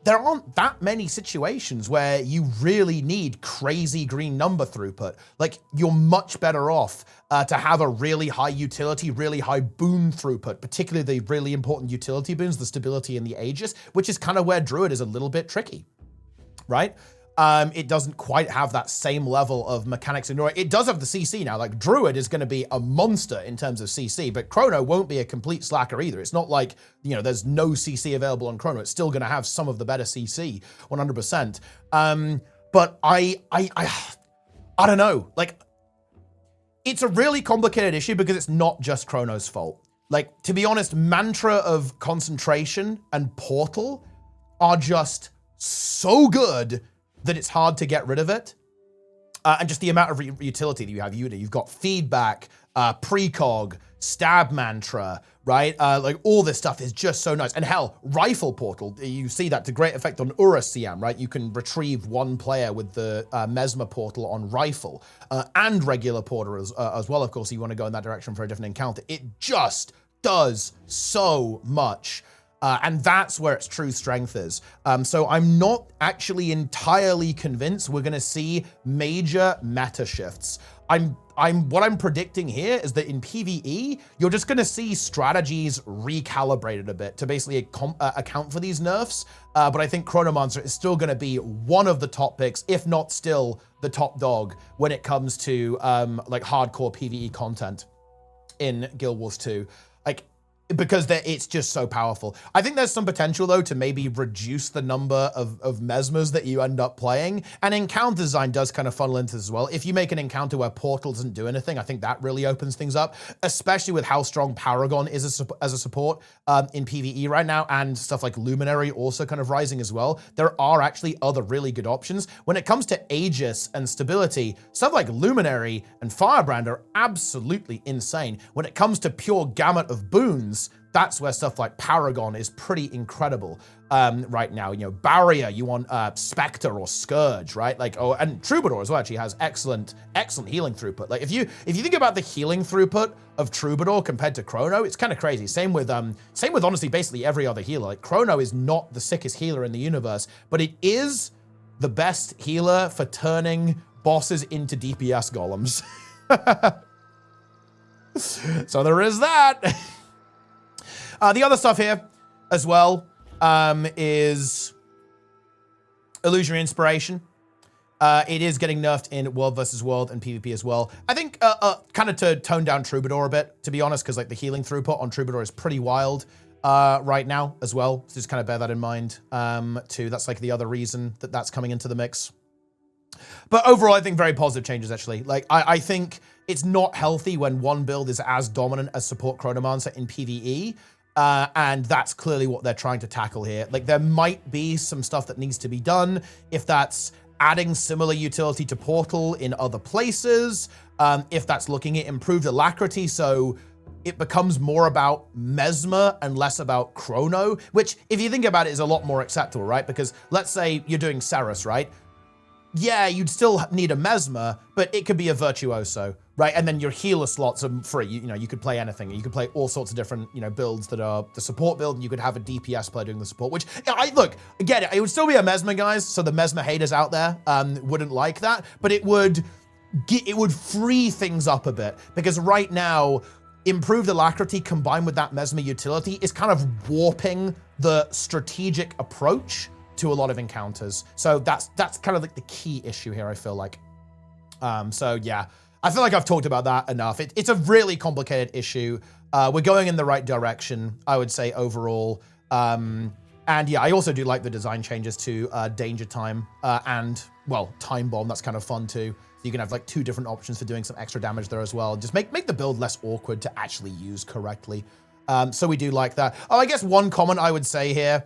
there aren't that many situations where you really need crazy green number throughput. Like, you're much better off to have a really high utility, really high boon throughput, particularly the really important utility boons, the stability and the Aegis, which is kind of where Druid is a little bit tricky. Right? It doesn't quite have that same level of mechanics. It does have the CC now. Like, Druid is going to be a monster in terms of CC, but Chrono won't be a complete slacker either. It's not like, there's no CC available on Chrono. It's still going to have some of the better CC, 100%. But I don't know. Like, it's a really complicated issue because it's not just Chrono's fault. Like, to be honest, Mantra of Concentration and Portal are just so good that it's hard to get rid of it. And just the amount of utility that you have. You've got feedback, precog, stab mantra, right? Like, all this stuff is just so nice. And hell, rifle portal, you see that to great effect on Urus CM, right? You can retrieve one player with the Mesmer portal on rifle and regular portal as well. Of course, you want to go in that direction for a different encounter. It just does so much. And that's where its true strength is. So I'm not actually entirely convinced we're gonna see major meta shifts. What I'm predicting here is that in PvE, you're just gonna see strategies recalibrated a bit to basically account for these nerfs. But I think Chronomancer is still gonna be one of the top picks, if not still the top dog when it comes to like hardcore PvE content in Guild Wars 2. Like, because it's just so powerful. I think there's some potential, though, to maybe reduce the number of Mesmers that you end up playing. And encounter design does kind of funnel into this as well. If you make an encounter where Portal doesn't do anything, I think that really opens things up, especially with how strong Paragon is as a support in PvE right now, and stuff like Luminary also kind of rising as well. There are actually other really good options. When it comes to Aegis and stability, stuff like Luminary and Firebrand are absolutely insane. When it comes to pure gamut of boons, that's where stuff like Paragon is pretty incredible right now. You know, Barrier, you want Spectre or Scourge, right? Like, oh, and Troubadour as well actually has excellent healing throughput. Like, if you think about the healing throughput of Troubadour compared to Chrono, it's kind of crazy. Same with honestly basically every other healer. Like, Chrono is not the sickest healer in the universe, but it is the best healer for turning bosses into DPS golems. So there is that. The other stuff here as well is Illusionary Inspiration. It is getting nerfed in World versus World and PvP as well. I think kind of to tone down Troubadour a bit, to be honest, because like the healing throughput on Troubadour is pretty wild right now as well. So just kind of bear that in mind too. That's like the other reason that that's coming into the mix. But overall, I think very positive changes, actually. Like, I think it's not healthy when one build is as dominant as support Chronomancer in PvE. And that's clearly what they're trying to tackle here. Like, there might be some stuff that needs to be done, if that's adding similar utility to Portal in other places, if that's looking at improved alacrity, so it becomes more about Mesmer and less about Chrono, which, if you think about it, is a lot more acceptable, right? Because let's say you're doing Ceres, right? Yeah, you'd still need a Mesmer, but it could be a Virtuoso, right? And then your healer slots are free. You know, you could play anything. You could play all sorts of different, you know, builds that are the support build, and you could have a DPS player doing the support, which, look, I get it. It would still be a Mesmer, guys, so the Mesmer haters out there wouldn't like that, but it would free things up a bit, because right now, improved alacrity combined with that Mesmer utility is kind of warping the strategic approach to a lot of encounters. So that's kind of like the key issue here, I feel like. So yeah, I feel like I've talked about that enough. It's a really complicated issue. We're going in the right direction, I would say, overall. And yeah, I also do like the design changes to Danger Time and, well, Time Bomb. That's kind of fun too. So you can have like 2 different options for doing some extra damage there as well. Just make the build less awkward to actually use correctly. So we do like that. Oh, I guess one comment I would say here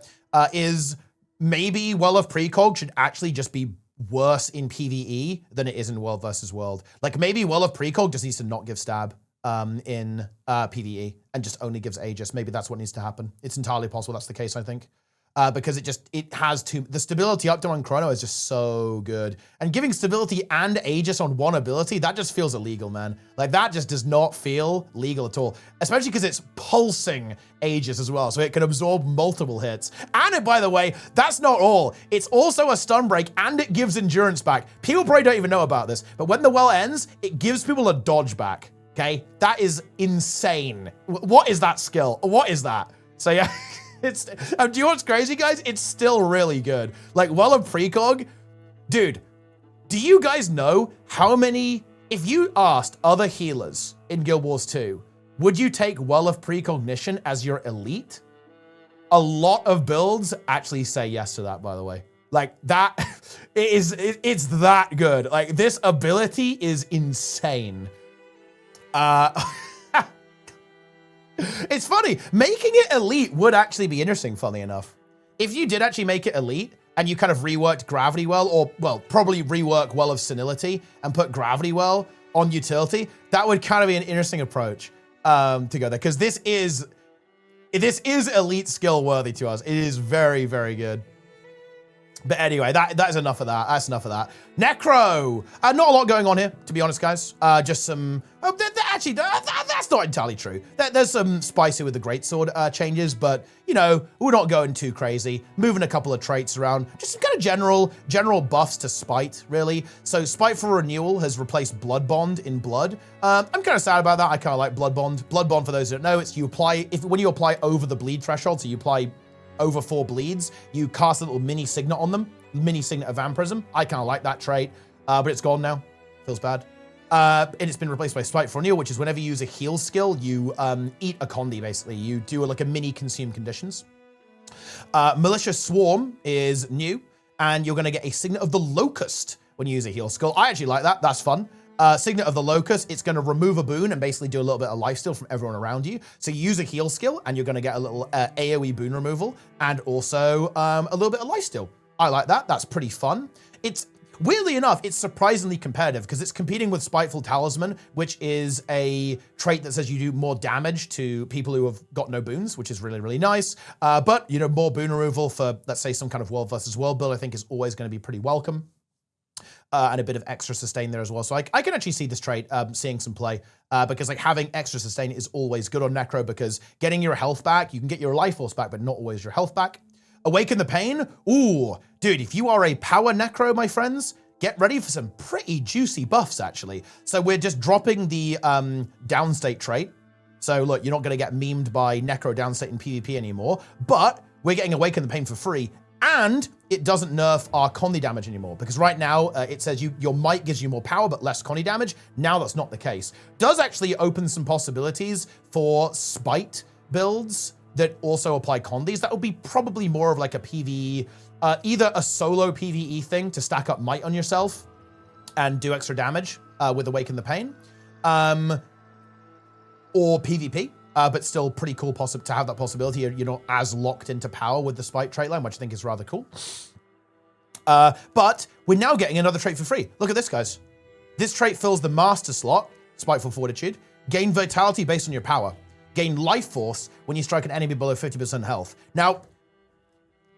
is maybe Well of Precog should actually just be worse in PvE than it is in World versus World. Like, maybe Well of Precog just needs to not give stab in PvE and just only gives Aegis. Maybe that's what needs to happen. It's entirely possible that's the case, I think. Because it has the stability up to on Chrono is just so good. And giving stability and Aegis on one ability, that just feels illegal, man. Like, that just does not feel legal at all. Especially because it's pulsing Aegis as well, so it can absorb multiple hits. And by the way, that's not all. It's also a stun break, and it gives endurance back. People probably don't even know about this, but when the well ends, it gives people a dodge back, okay? That is insane. What is that skill? What is that? So yeah. Do you know what's crazy, guys? It's still really good. Like, Well of Precog, dude, do you guys know how many, if you asked other healers in Guild Wars 2, would you take Well of Precognition as your elite? A lot of builds actually say yes to that, by the way. Like, that, it's that good. Like, this ability is insane. It's funny, making it elite would actually be interesting, funny enough. If you did actually make it elite and you kind of reworked Gravity Well, or, well, probably rework Well of Senility and put Gravity Well on utility, that would kind of be an interesting approach to go there, because this is elite skill worthy to us. It is very, very good. But anyway, that is enough of that. That's enough of that. Necro. Not a lot going on here, to be honest, guys. Just some... Oh, actually, that's not entirely true. There's some spicy with the greatsword changes, but, you know, we're not going too crazy. Moving a couple of traits around. Just some kind of general buffs to Spite, really. So Spiteful Renewal has replaced Blood Bond in Blood. I'm kind of sad about that. I kind of like Blood Bond. Blood Bond, for those who don't know, it's you apply... when you apply over the bleed threshold, so you apply... over 4 bleeds, you cast a little mini signet on them, mini signet of vampirism. I kind of like that trait, but it's gone now. Feels bad. And it's been replaced by Spiteful Renewal, which is whenever you use a heal skill, you eat a condi, basically. You do like a mini consume conditions. Malicious Swarm is new, and you're going to get a Signet of the Locust when you use a heal skill. I actually like that. That's fun. Signet of the Locust, it's going to remove a boon and basically do a little bit of lifesteal from everyone around you. So you use a heal skill and you're going to get a little AoE boon removal and also a little bit of lifesteal. I like that. That's pretty fun. It's weirdly enough, it's surprisingly competitive because it's competing with Spiteful Talisman, which is a trait that says you do more damage to people who have got no boons, which is really, really nice. But, you know, more boon removal for, let's say, some kind of world versus world build, I think is always going to be pretty welcome. And a bit of extra sustain there as well. So I can actually see this trait seeing some play because like having extra sustain is always good on Necro because getting your health back, you can get your life force back, but not always your health back. Awaken the Pain. Ooh, dude, if you are a power Necro, my friends, get ready for some pretty juicy buffs, actually. So we're just dropping the downstate trait. So look, you're not going to get memed by Necro downstate in PvP anymore, but we're getting Awaken the Pain for free. And it doesn't nerf our condi damage anymore because right now it says your might gives you more power but less condi damage. Now that's not the case. Does actually open some possibilities for Spite builds that also apply condis. That would be probably more of like a PvE, either a solo PvE thing to stack up might on yourself and do extra damage with Awaken the Pain, or PvP. But still pretty cool to have that possibility. You're not as locked into power with the Spite trait line, which I think is rather cool. But we're now getting another trait for free. Look at this, guys. This trait fills the Master slot, Spiteful Fortitude. Gain Vitality based on your power. Gain Life Force when you strike an enemy below 50% health. Now,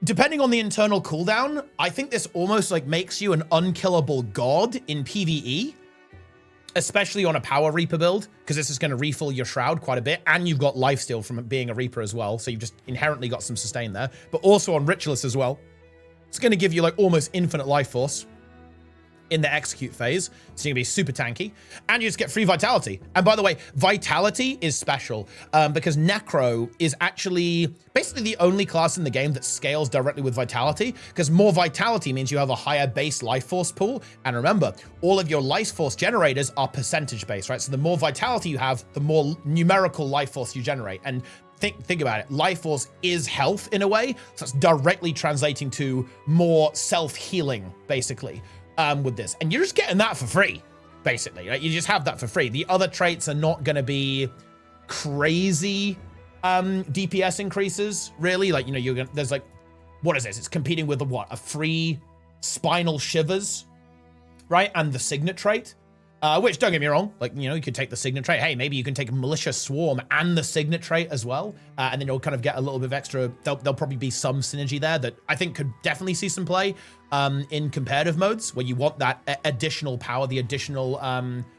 depending on the internal cooldown, I think this almost like makes you an unkillable god in PvE. Especially on a power Reaper build, because this is going to refill your Shroud quite a bit, and you've got lifesteal from being a Reaper as well, so you've just inherently got some sustain there, but also on Ritualist as well. It's going to give you like almost infinite life force in the execute phase, so you're gonna be super tanky, and you just get free vitality. And by the way, vitality is special because Necro is actually basically the only class in the game that scales directly with vitality, because more vitality means you have a higher base life force pool. And remember, all of your life force generators are percentage based, right? So the more vitality you have, the more numerical life force you generate. And think about it. Life force is health in a way, so it's directly translating to more self-healing, basically. With this, and you're just getting that for free, basically, right? You just have that for free. The other traits are not going to be crazy DPS increases, really. Like, you know, there's like, what is this? It's competing with a free Spinal Shivers, right? And the Signet trait, which, don't get me wrong, like, you know, you could take the Signet trait. Hey, maybe you can take Malicious Swarm and the Signet trait as well, and then you'll kind of get a little bit of extra. There'll probably be some synergy there that I think could definitely see some play in competitive modes where you want that additional power, the additional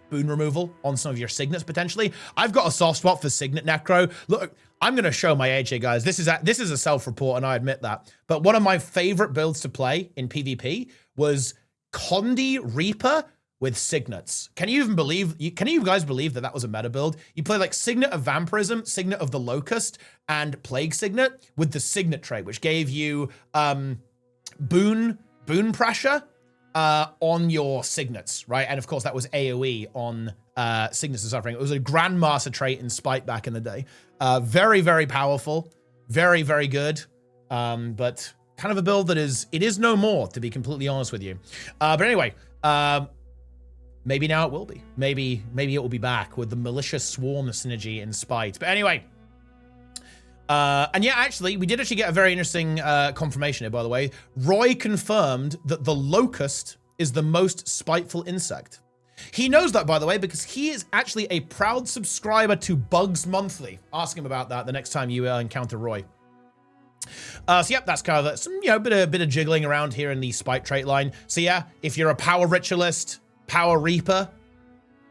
boon removal on some of your Signets potentially. I've got a soft spot for Signet Necro. Look, I'm going to show my age here, guys. This is a self-report, and I admit that. But one of my favorite builds to play in PvP was Condi Reaper with Signets. Can you guys believe that was a meta build? You play like Signet of Vampirism, Signet of the Locust, and Plague Signet with the Signet trait, which gave you boon pressure on your Signets, right? And of course, that was AoE on Signets of Suffering. It was a Grandmaster trait in Spite back in the day. Very, very powerful. Very, very good. But kind of a build that is no more, to be completely honest with you. But anyway, maybe now it will be. Maybe it will be back with the Malicious Swarm synergy in Spite. But anyway, and yeah, actually, we did actually get a very interesting confirmation here, by the way. Roy confirmed that the Locust is the most spiteful insect. He knows that, by the way, because he is actually a proud subscriber to Bugs Monthly. Ask him about that the next time you encounter Roy. So yep, that's kind of some, you know, bit of jiggling around here in the spite trait line. So yeah, if you're a power ritualist, power reaper,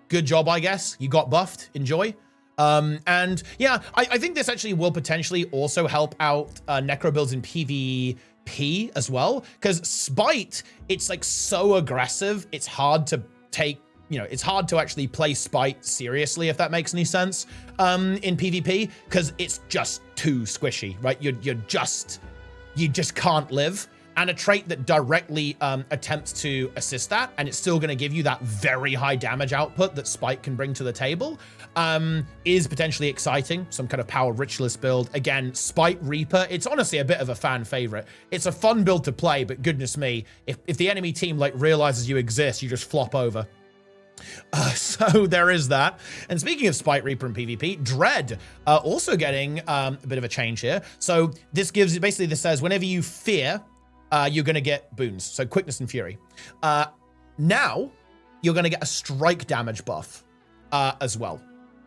good job, I guess. You got buffed. Enjoy. And yeah, I think this actually will potentially also help out necro builds in PvP as well, because spite, it's like so aggressive. It's hard to take, you know, it's hard to actually play spite seriously, if that makes any sense, in PvP, because it's just too squishy, right? You just can't live. And a trait that directly attempts to assist that, and it's still going to give you that very high damage output that Spite can bring to the table, is potentially exciting. Some kind of power ritualist build. Again, Spite Reaper, it's honestly a bit of a fan favorite. It's a fun build to play, but goodness me, if the enemy team like realizes you exist, you just flop over. So there is that. And speaking of Spite Reaper and PvP, Dread also getting a bit of a change here. So this gives, basically this says whenever you fear, you're going to get boons. So quickness and fury. Now you're going to get a strike damage buff as well.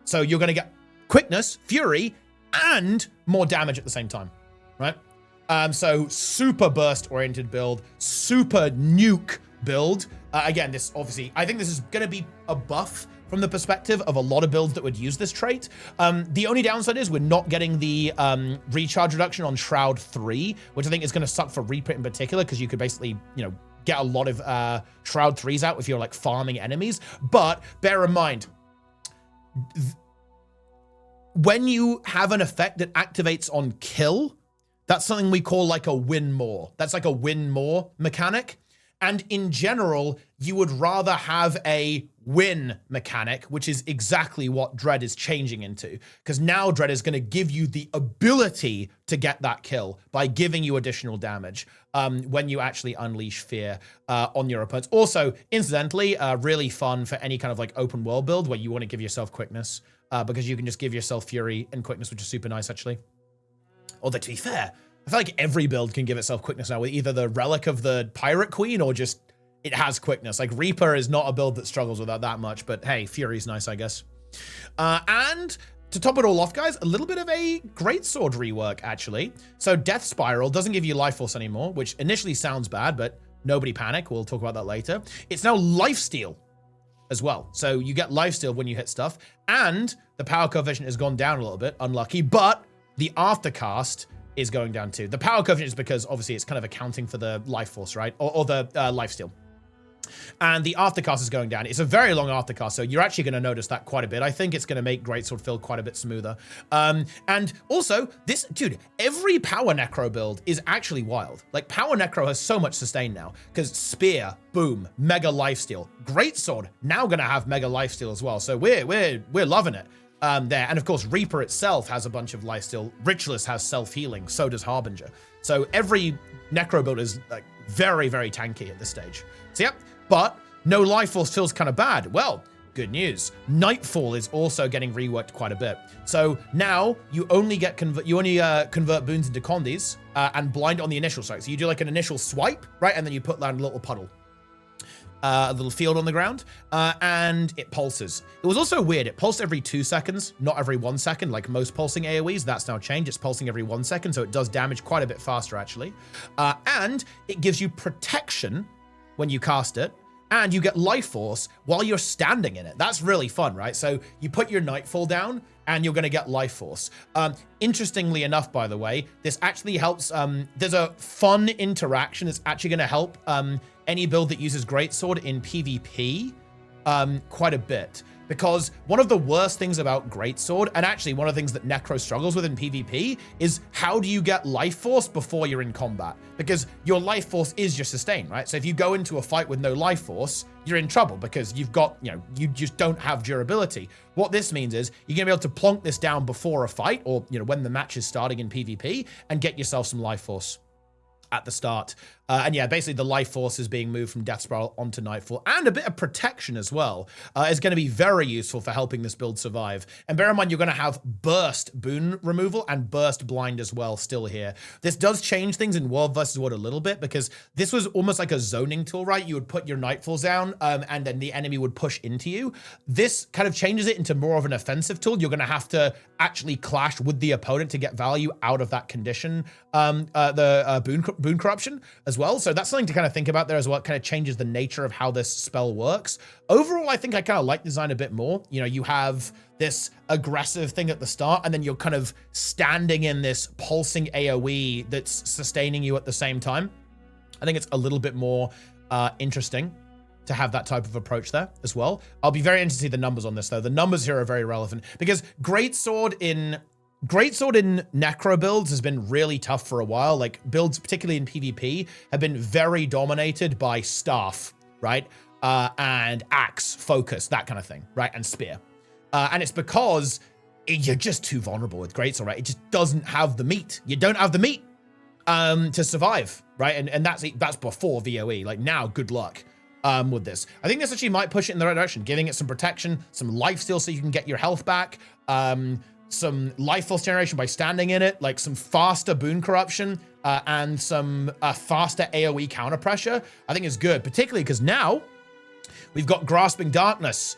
So you're going to get quickness, fury, and more damage at the same time, right? So super burst oriented build, super nuke build. Again, this obviously, I think this is going to be a buff from the perspective of a lot of builds that would use this trait. The only downside is we're not getting the recharge reduction on Shroud 3, which I think is going to suck for Reaper in particular, because you could basically, you know, get a lot of Shroud 3s out if you're like farming enemies. But bear in mind, when you have an effect that activates on kill, that's something we call like a win more. That's like a win more mechanic. And in general, you would rather have a win mechanic, which is exactly what Dread is changing into. Because now Dread is going to give you the ability to get that kill by giving you additional damage when you actually unleash fear on your opponents. Also, incidentally, really fun for any kind of like open world build where you want to give yourself quickness, because you can just give yourself fury and quickness, which is super nice, actually. Although, to be fair, I feel like every build can give itself quickness now with either the Relic of the Pirate Queen or just it has quickness. Like Reaper is not a build that struggles with that much, but hey, Fury's nice, I guess. And to top it all off, guys, a little bit of a Greatsword rework, actually. So Death Spiral doesn't give you Life Force anymore, which initially sounds bad, but nobody panic. We'll talk about that later. It's now Lifesteal as well. So you get Lifesteal when you hit stuff, and the power coefficient has gone down a little bit, unlucky, but the Aftercast is going down too. The power coefficient is because obviously it's kind of accounting for the life force, right? Or the lifesteal. And the aftercast is going down. It's a very long aftercast, so you're actually going to notice that quite a bit. I think it's going to make Greatsword feel quite a bit smoother. And also, this, dude, every power necro build is actually wild. Like, power necro has so much sustain now, because Spear, boom, mega lifesteal. Greatsword, now going to have mega lifesteal as well. So we're loving it. There. And of course, Reaper itself has a bunch of lifesteal. Ritualist has self-healing. So does Harbinger. So every necro build is like very, very tanky at this stage. So yep, but no life force feels kind of bad. Well, good news. Nightfall is also getting reworked quite a bit. So now you only get convert boons into condis and blind on the initial strike. So you do like an initial swipe, right? And then you put down a little puddle. A little field on the ground, and it pulses. It was also weird. It pulsed every 2 seconds, not every 1 second, like most pulsing AoEs. That's now changed. It's pulsing every 1 second, so it does damage quite a bit faster, actually. And it gives you protection when you cast it, and you get life force while you're standing in it. That's really fun, right? So you put your Nightfall down, and you're going to get life force. Interestingly enough, by the way, this actually helps. There's a fun interaction. It's actually going to help any build that uses Greatsword in PvP quite a bit. Because one of the worst things about Greatsword, and actually one of the things that Necro struggles with in PvP, is how do you get life force before you're in combat? Because your life force is your sustain, right? So if you go into a fight with no life force, you're in trouble because you've got, you know, you just don't have durability. What this means is you're gonna be able to plonk this down before a fight, or, you know, when the match is starting in PvP, and get yourself some life force. at the start. And yeah, basically the life force is being moved from Death Spiral onto Nightfall, and a bit of protection as well is going to be very useful for helping this build survive. And bear in mind, you're going to have burst boon removal and burst blind as well still here. This does change things in World vs. World a little bit, because this was almost like a zoning tool, right? You would put your Nightfalls down and then the enemy would push into you. This kind of changes it into more of an offensive tool. You're going to have to actually clash with the opponent to get value out of that condition, boon corruption as well. So that's something to kind of think about there as well. It kind of changes the nature of how this spell works. Overall, I think I kind of like the design a bit more. You know, you have this aggressive thing at the start, and then you're kind of standing in this pulsing AoE that's sustaining you at the same time. I think it's a little bit more interesting to have that type of approach there as well. I'll be very interested to see the numbers on this, though. The numbers here are very relevant, because Greatsword in Necro builds has been really tough for a while. Like, builds, particularly in PvP, have been very dominated by staff, right? And axe, focus, that kind of thing, right? And spear. And it's because you're just too vulnerable with Greatsword, right? It just doesn't have the meat. You don't have the meat to survive, right? And that's before VOE. Like, now, good luck with this. I think this actually might push it in the right direction, giving it some protection, some lifesteal so you can get your health back, some life force generation by standing in it, like some faster boon corruption, and some faster AoE counter pressure, I think is good, particularly because now we've got Grasping Darkness,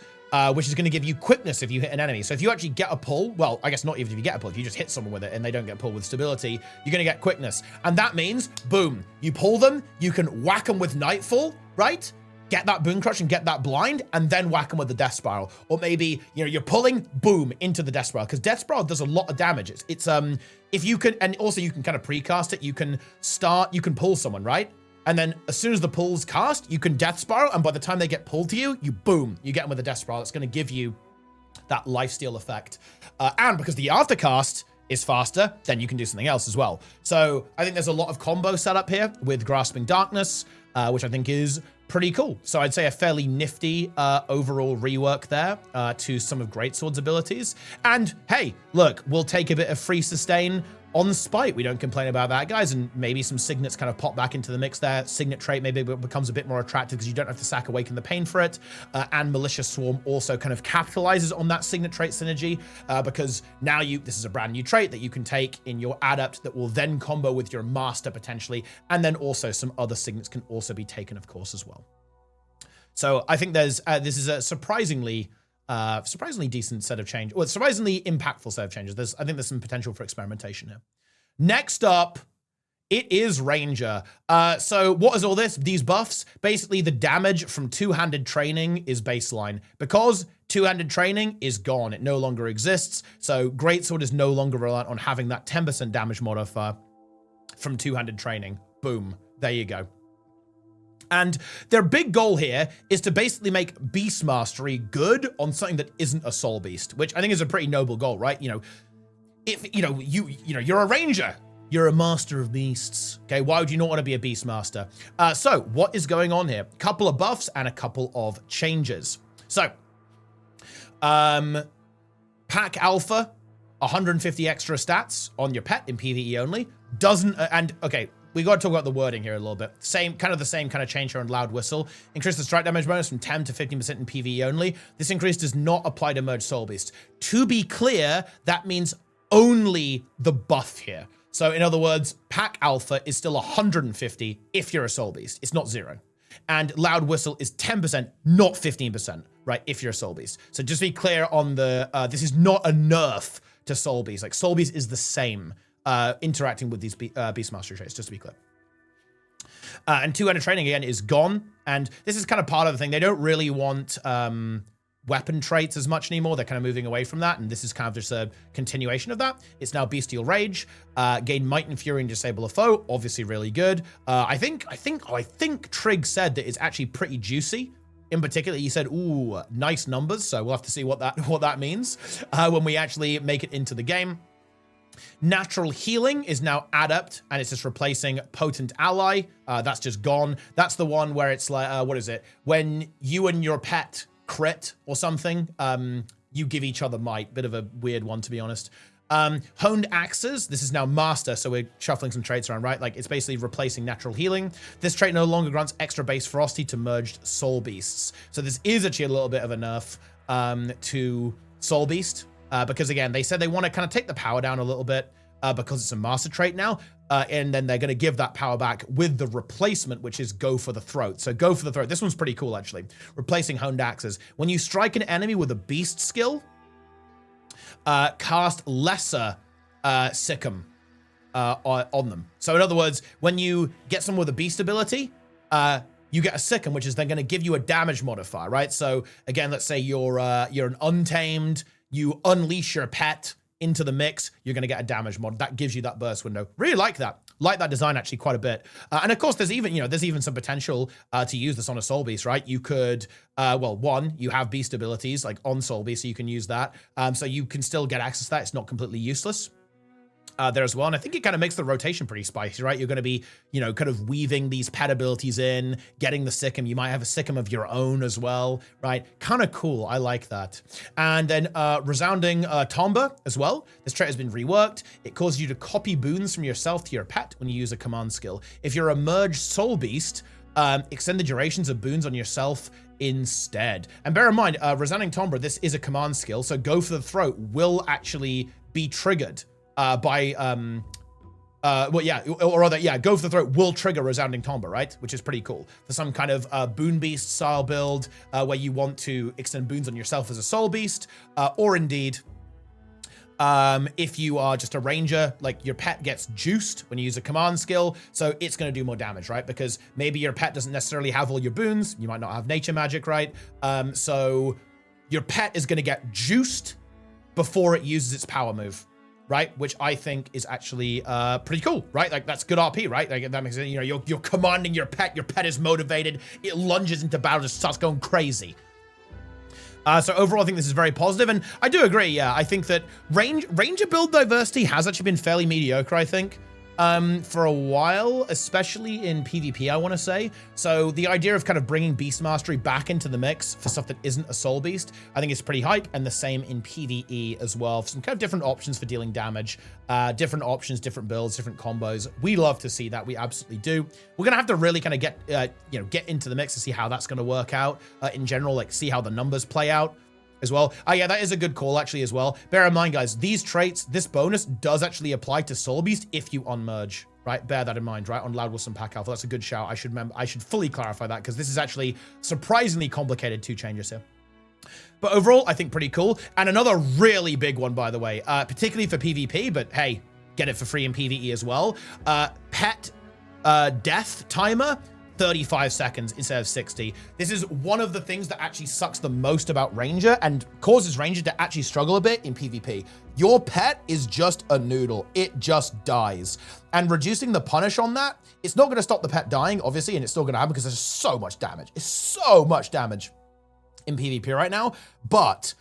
which is going to give you quickness if you hit an enemy. So if you actually get a pull, well, I guess not even if you get a pull, if you just hit someone with it and they don't get pulled with stability, you're going to get quickness. And that means, boom, you pull them, you can whack them with Nightfall, right? Get that boon crush and get that blind, and then whack them with the Death Spiral. Or maybe, you know, you're pulling, boom, into the Death Spiral, because Death Spiral does a lot of damage. It's if you can, and also you can kind of precast it, you can pull someone, right? And then as soon as the pull's cast, you can Death Spiral, and by the time they get pulled to you, you boom, you get them with the Death Spiral. It's going to give you that lifesteal effect. And because the aftercast is faster, then you can do something else as well. So I think there's a lot of combo setup here with Grasping Darkness, which I think is pretty cool. So I'd say a fairly nifty overall rework there to some of Greatsword's abilities. And hey, look, we'll take a bit of free sustain on Spite. We don't complain about that, guys. And maybe some Signets kind of pop back into the mix there. Signet trait maybe becomes a bit more attractive because you don't have to sack Awaken the Pain for it. And Malicious Swarm also kind of capitalizes on that Signet trait synergy because now this is a brand new trait that you can take in your Adept that will then combo with your Master potentially. And then also some other Signets can also be taken, of course, as well. So I think this is a surprisingly decent set of change, or surprisingly impactful set of changes. I think there's some potential for experimentation here. Next up, it is Ranger. So what is all this? These buffs? Basically, the damage from two-handed training is baseline. Because two-handed training is gone, it no longer exists. So Greatsword is no longer reliant on having that 10% damage modifier from two-handed training. Boom. There you go. And their big goal here is to basically make Beast Mastery good on something that isn't a Soul Beast, which I think is a pretty noble goal, right? You know, if you're a Ranger, you're a Master of Beasts. Okay, why would you not want to be a Beast Master? So what is going on here? A couple of buffs and a couple of changes. So, Pack Alpha, 150 extra stats on your pet in PvE only. Okay. We got to talk about the wording here a little bit. The same kind of change here on Loud Whistle. Increase the strike damage bonus from 10 to 15% in PvE only. This increase does not apply to Merge Soul Beast. To be clear, that means only the buff here. So in other words, Pack Alpha is still 150 if you're a Soul Beast. It's not 0. And Loud Whistle is 10%, not 15%, right? If you're a Soul Beast. So just to be clear on this is not a nerf to Soul Beast. Like, Soul Beast is the same. Interacting with these Beast Mastery traits, just to be clear. And two-handed training, again, is gone. And this is kind of part of the thing. They don't really want weapon traits as much anymore. They're kind of moving away from that. And this is kind of just a continuation of that. It's now Bestial Rage. Gain Might and Fury and disable a foe. Obviously really good. I think Trig said that it's actually pretty juicy. In particular, he said, ooh, nice numbers. So we'll have to see what that means when we actually make it into the game. Natural Healing is now Adept, and it's just replacing Potent Ally. That's just gone. That's the one where it's like, what is it? When you and your pet crit or something, you give each other might. Bit of a weird one, to be honest. Honed Axes, this is now Master, so we're shuffling some traits around, right? Like, it's basically replacing Natural Healing. This trait no longer grants extra base ferocity to merged Soul Beasts. So this is actually a little bit of a nerf to Soul Beast, because again, they said they want to kind of take the power down a little bit because it's a Master trait now, and then they're going to give that power back with the replacement, which is Go for the Throat. So Go for the Throat, this one's pretty cool, actually. Replacing Honed Axes. When you strike an enemy with a Beast skill, cast lesser Sikkim on them. So in other words, when you get someone with a beast ability, you get a Sikkim, which is then going to give you a damage modifier, right? So again, let's say you're an Untamed, you unleash your pet into the mix, you're going to get a damage mod. That gives you that burst window. Really like that. Like that design actually quite a bit. And of course, there's even some potential to use this on a Soul Beast, right? You could, well, one, you have beast abilities like on Soul Beast, so you can use that. So you can still get access to that. It's not completely useless. There as well. And I think it kind of makes the rotation pretty spicy, right? You're going to be, kind of weaving these pet abilities in, getting the Sikkim. You might have a Sikkim of your own as well, right? Kind of cool. I like that. And then Resounding Tomba as well. This trait has been reworked. It causes you to copy boons from yourself to your pet when you use a command skill. If you're a merged Soul Beast, extend the durations of boons on yourself instead. And bear in mind, Resounding Tomba, this is a command skill, so Go for the Throat will actually be triggered by Go for the Throat will trigger Resounding Tomba, right? Which is pretty cool for some kind of Boon Beast style build where you want to extend boons on yourself as a Soul Beast, or indeed if you are just a ranger, like your pet gets juiced when you use a command skill, so it's going to do more damage, right? Because maybe your pet doesn't necessarily have all your boons, you might not have nature magic, right? So your pet is going to get juiced before it uses its power move, right? Which I think is actually pretty cool, right? Like, that's good RP, right? Like, that makes it, you're commanding your pet is motivated, it lunges into battle, just starts going crazy. So overall, I think this is very positive, and I do agree, yeah. I think that Ranger build diversity has actually been fairly mediocre, I think, for a while, especially in PvP, I want to say. So the idea of kind of bringing Beast Mastery back into the mix for stuff that isn't a Soul Beast, I think is pretty hype, and the same in PvE as well. Some kind of different options for dealing damage, different options, different builds, different combos. We love to see that. We absolutely do. We're going to have to really kind of get into the mix to see how that's going to work out in general, like see how the numbers play out as well. Oh yeah, that is a good call actually as well. Bear in mind, guys, these traits, this bonus does actually apply to Soul Beast if you unmerge, right? Bear that in mind, right? On Loud Wilson Pack Alpha. That's a good shout. I should fully clarify that because this is actually surprisingly complicated, 2 changes here. But overall, I think pretty cool. And another really big one, by the way, particularly for PvP, but hey, get it for free in PvE as well. Pet death timer, 35 seconds instead of 60. This is one of the things that actually sucks the most about Ranger and causes Ranger to actually struggle a bit in PvP. Your pet is just a noodle. It just dies. And reducing the punish on that, it's not going to stop the pet dying, obviously, and it's still going to happen because there's so much damage. It's so much damage in PvP right now, but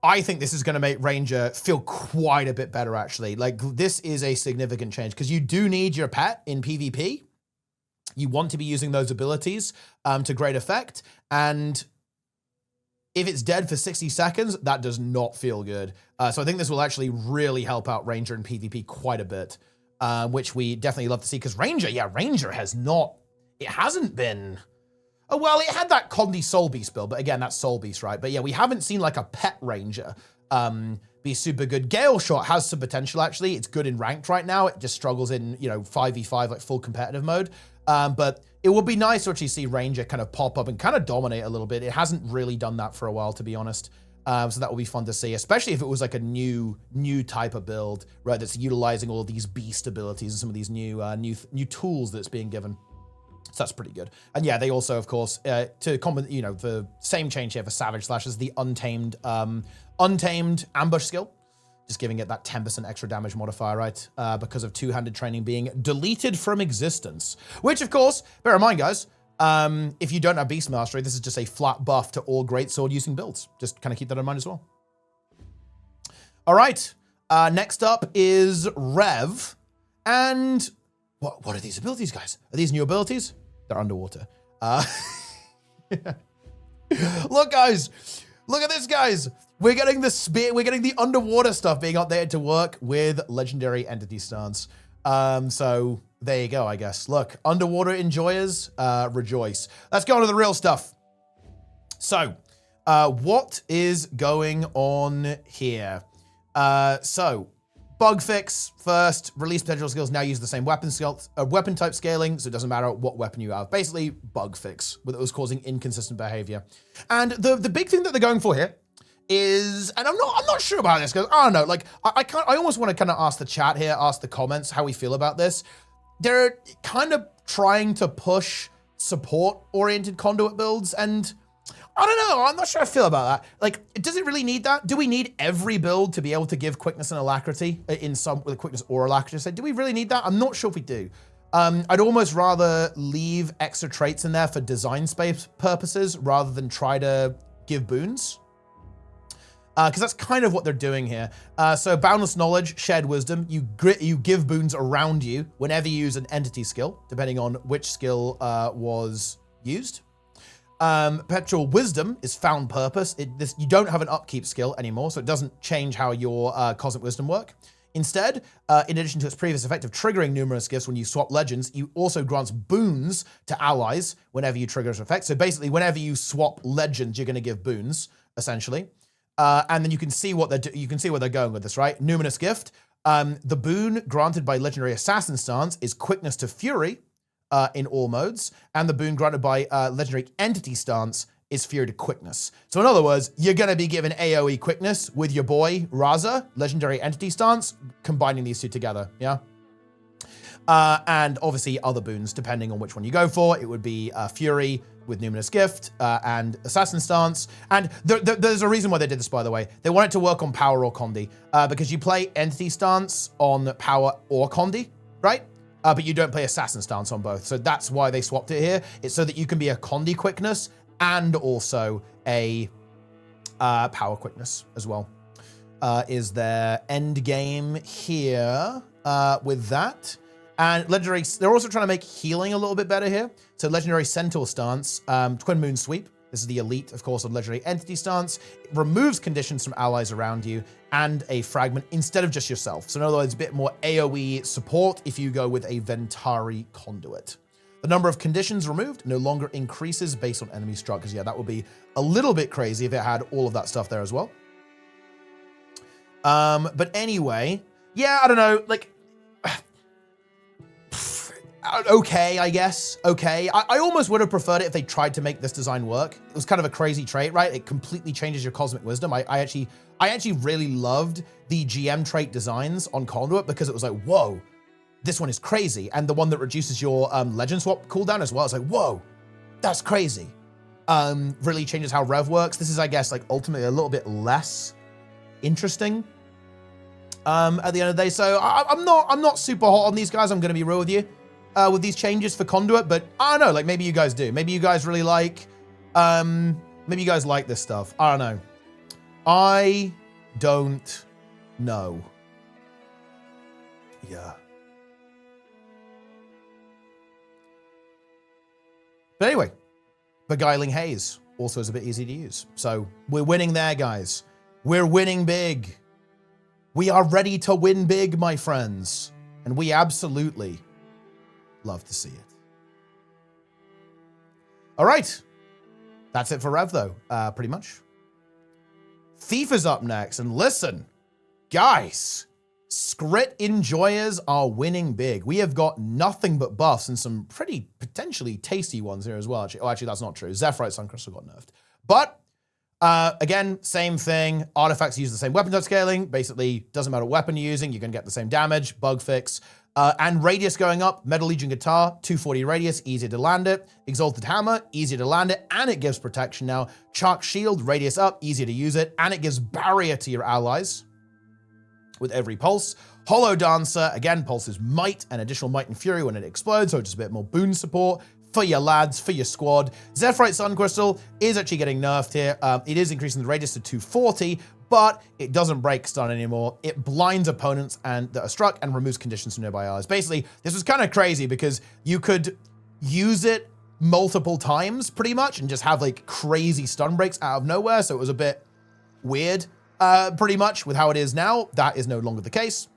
I think this is going to make Ranger feel quite a bit better, actually. Like, this is a significant change because you do need your pet in PvP. You want to be using those abilities to great effect. And if it's dead for 60 seconds, that does not feel good. So I think this will actually really help out Ranger in PvP quite a bit, which we definitely love to see. Because Ranger has not, it hasn't been, oh, well, it had that Condi Soul Beast build, but again, that's Soul Beast, right? But yeah, we haven't seen like a pet Ranger be super good. Gale Shot has some potential, actually. It's good in ranked right now. It just struggles in, 5v5, like full competitive mode. But it would be nice to actually see Ranger kind of pop up and kind of dominate a little bit. It hasn't really done that for a while, to be honest. So that will be fun to see, especially if it was like a new type of build, right? That's utilizing all of these beast abilities and some of these new tools that's being given. So that's pretty good. And yeah, they also, of course, to comment, the same change here for Savage Slash is the Untamed ambush skill. Just giving it that 10% extra damage modifier, right? Because of two-handed training being deleted from existence. Which, of course, bear in mind, guys, if you don't have Beast Mastery, this is just a flat buff to all greatsword using builds. Just kind of keep that in mind as well. All right. Next up is Rev. And what are these abilities, guys? Are these new abilities? They're underwater. Look, guys. Look at this, guys. We're getting the spear, we're getting the underwater stuff being updated to work with legendary entity stance. So there you go, I guess. Look, underwater enjoyers, rejoice. Let's go on to the real stuff. So, what is going on here? So, bug fix first. Release potential skills now use the same weapon type scaling, so it doesn't matter what weapon you have. Basically, bug fix that was causing inconsistent behavior. And the big thing that they're going for here is, and I'm not sure about this because I don't know. Like I almost want to kind of ask the chat here, ask the comments how we feel about this. They're kind of trying to push support-oriented conduit builds, and I don't know. I'm not sure I feel about that. Like, does it really need that? Do we need every build to be able to give quickness and alacrity in some with quickness or alacrity? So do we really need that? I'm not sure if we do. I'd almost rather leave extra traits in there for design space purposes rather than try to give boons. Because that's kind of what they're doing here. So boundless knowledge, shared wisdom, you give boons around you whenever you use an entity skill, depending on which skill was used. Perpetual wisdom is found purpose. You don't have an upkeep skill anymore, so it doesn't change how your cosmic wisdom work. Instead, in addition to its previous effect of triggering numerous gifts when you swap legends, you also grants boons to allies whenever you trigger its effect. So basically, whenever you swap legends, you're going to give boons, essentially. And then you can see where they're going with this, right? Numinous gift. The boon granted by legendary assassin stance is quickness to fury in all modes, and the boon granted by legendary entity stance is fury to quickness. So in other words, you're going to be given AoE quickness with your boy Raza, legendary entity stance, combining these two together, yeah? And obviously other boons, depending on which one you go for. It would be fury with numinous gift and assassin stance. And there's a reason why they did this, by the way. They want it to work on power or condi, because you play entity stance on power or condi, right? But you don't play assassin stance on both. So that's why they swapped it here. It's so that you can be a condi quickness and also a power quickness as well. Is their end game here with that. And legendary, they're also trying to make healing a little bit better here. So legendary centaur stance, twin moon sweep. This is the elite, of course, of legendary entity stance. It removes conditions from allies around you and a fragment instead of just yourself. So in other words, a bit more AoE support if you go with a Ventari conduit. The number of conditions removed no longer increases based on enemy struck, because yeah, that would be a little bit crazy if it had all of that stuff there as well. But anyway, yeah, I don't know, like, okay, I guess. Okay. I almost would have preferred it if they tried to make this design work. It was kind of a crazy trait, right? It completely changes your cosmic wisdom. I actually really loved the GM trait designs on Conduit because it was like, whoa, this one is crazy. And the one that reduces your legend swap cooldown as well. It's like, whoa, that's crazy. Really changes how Rev works. This is, I guess, like ultimately a little bit less interesting at the end of the day. So I'm not super hot on these guys. I'm going to be real with you. With these changes for Conduit, but I don't know, like maybe you guys do. Maybe you guys really like, maybe you guys like this stuff. I don't know. I don't know. Yeah. But anyway, Beguiling Haze also is a bit easy to use. So we're winning there, guys. We're winning big. We are ready to win big, my friends. And we absolutely love to see it. All right. That's it for Rev, though, pretty much. Thief is up next. And listen, guys, Scrit enjoyers are winning big. We have got nothing but buffs and some pretty potentially tasty ones here as well. Actually, that's not true. Zephyrite Suncrystal got nerfed. But again, same thing. Artifacts use the same weapon type scaling. Basically, doesn't matter what weapon you're using, you're going to get the same damage. Bug fix. And radius going up, Metal Legion Guitar, 240 radius, easier to land it. Exalted Hammer, easier to land it, and it gives protection now. Chark Shield, radius up, easier to use it, and it gives barrier to your allies with every pulse. Hollow Dancer, again, pulses might and additional might and fury when it explodes, so just a bit more boon support for your lads, for your squad. Zephyrite Suncrystal is actually getting nerfed here. It is increasing the radius to 240, but it doesn't break stun anymore. It blinds opponents that are struck and removes conditions from nearby allies. Basically, this was kind of crazy because you could use it multiple times pretty much and just have like crazy stun breaks out of nowhere. So it was a bit weird, pretty much, with how it is now. That is no longer the case.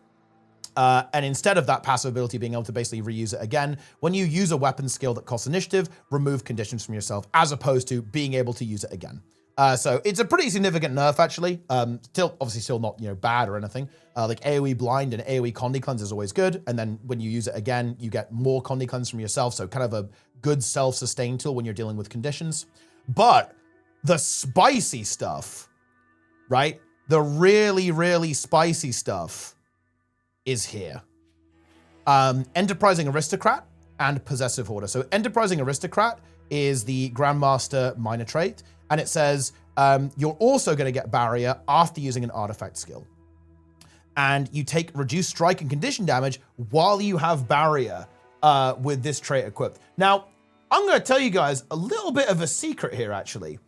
And instead of that passive ability being able to basically reuse it again, when you use a weapon skill that costs initiative, remove conditions from yourself, as opposed to being able to use it again. So it's a pretty significant nerf, actually. Obviously still not, bad or anything. Like AoE blind and AoE Condi cleanse is always good. And then when you use it again, you get more Condi cleanse from yourself. So kind of a good self-sustain tool when you're dealing with conditions. But the spicy stuff, right? The really, really spicy stuff is here. Enterprising Aristocrat and Possessive Hoarder. So Enterprising Aristocrat is the Grandmaster minor trait, and it says you're also going to get Barrier after using an artifact skill. And you take reduced strike and condition damage while you have Barrier with this trait equipped. Now, I'm going to tell you guys a little bit of a secret here, actually.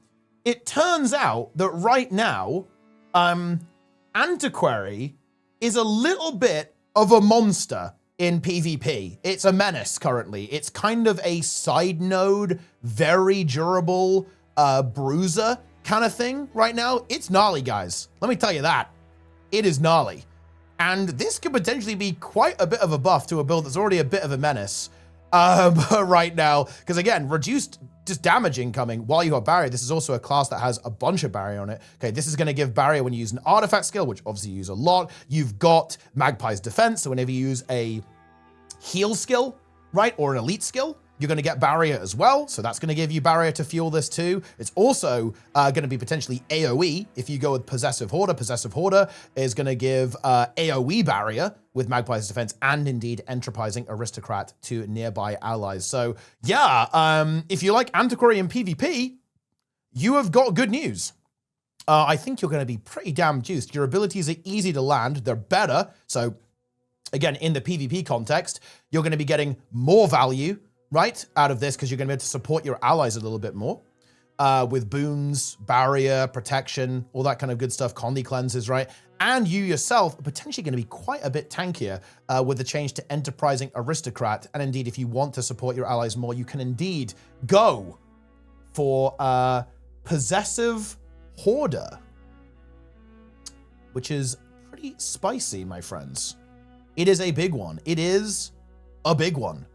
It turns out that right now, Antiquary is a little bit of a monster in PvP. It's a menace currently. It's kind of a side node, very durable bruiser kind of thing right now. It's gnarly, guys. Let me tell you that. It is gnarly. And this could potentially be quite a bit of a buff to a build that's already a bit of a menace right now. Because again, reduced just damage incoming while you have Barrier. This is also a class that has a bunch of Barrier on it. Okay, this is going to give Barrier when you use an artifact skill, which obviously you use a lot. You've got Magpie's Defense, so whenever you use a heal skill, right, or an elite skill, you're going to get Barrier as well. So that's going to give you Barrier to fuel this too. It's also going to be potentially AoE if you go with Possessive Hoarder. Possessive Hoarder is going to give AoE Barrier with Magpie's Defense and indeed Enterprising Aristocrat to nearby allies. So yeah, if you like Antiquary in PvP, you have got good news. I think you're going to be pretty damn juiced. Your abilities are easy to land. They're better. So again, in the PvP context, you're going to be getting more value, right, out of this, because you're going to be able to support your allies a little bit more with boons, barrier, protection, all that kind of good stuff, Condi cleanses, right? And you yourself are potentially going to be quite a bit tankier with the change to Enterprising Aristocrat. And indeed, if you want to support your allies more, you can indeed go for Possessive Hoarder, which is pretty spicy, my friends. It is a big one. It is a big one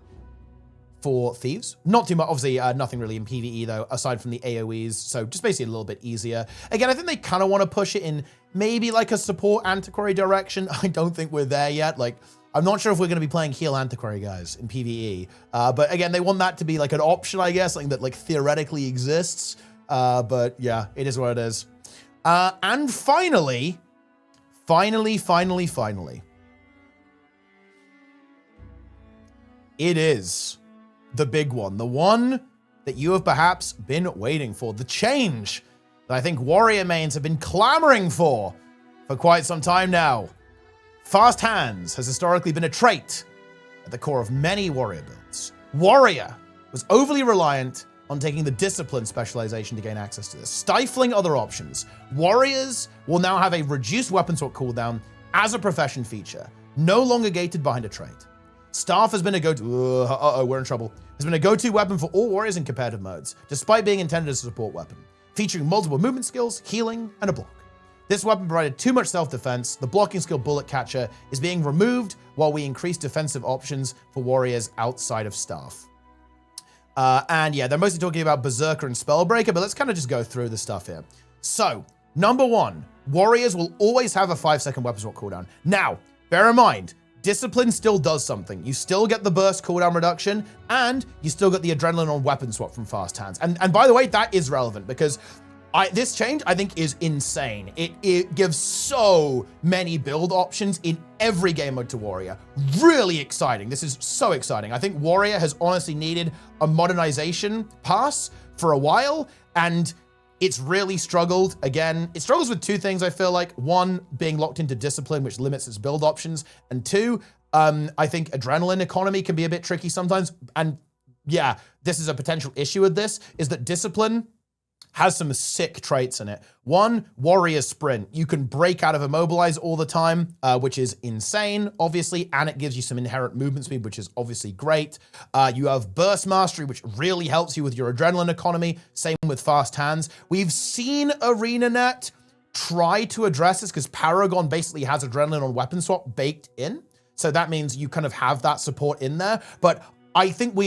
for Thieves. Not too much, obviously nothing really in PvE though, aside from the AoEs. So just basically a little bit easier. Again, I think they kind of want to push it in maybe like a support Antiquary direction. I don't think we're there yet. Like, I'm not sure if we're going to be playing heal Antiquary guys in PvE. But again, they want that to be like an option, I guess, something that like theoretically exists. But yeah, it is what it is. And finally, it is the big one, the one that you have perhaps been waiting for, the change that I think warrior mains have been clamoring for quite some time now. Fast Hands has historically been a trait at the core of many warrior builds. Warrior was overly reliant on taking the discipline specialization to gain access to this, stifling other options. Warriors will now have a reduced weapon swap cooldown as a profession feature, no longer gated behind a trait. Staff has been a go-to, we're in trouble, has been a go-to weapon for all warriors in competitive modes, despite being intended as a support weapon, featuring multiple movement skills, healing, and a block. This weapon provided too much self-defense. The blocking skill Bullet Catcher is being removed while we increase defensive options for warriors outside of staff. And yeah, they're mostly talking about Berserker and Spellbreaker, but let's kind of just go through the stuff here. So, number one, warriors will always have a 5-second weapon swap cooldown. Now, bear in mind, Discipline still does something. You still get the burst cooldown reduction, and you still get the adrenaline on weapon swap from Fast Hands. And by the way, that is relevant because this change, I think, is insane. It gives so many build options in every game mode to Warrior. Really exciting. This is so exciting. I think Warrior has honestly needed a modernization pass for a while, and it's really struggled. Again, it struggles with two things, I feel like. One, being locked into Discipline, which limits its build options. And two, I think Adrenaline economy can be a bit tricky sometimes. And yeah, this is a potential issue with this, is that Discipline has some sick traits in it. One, Warrior Sprint. You can break out of Immobilize all the time, which is insane, obviously, and it gives you some inherent movement speed, which is obviously great. You have Burst Mastery, which really helps you with your Adrenaline economy. Same with Fast Hands. We've seen ArenaNet try to address this because Paragon basically has Adrenaline on weapon swap baked in. So that means you kind of have that support in there. But I think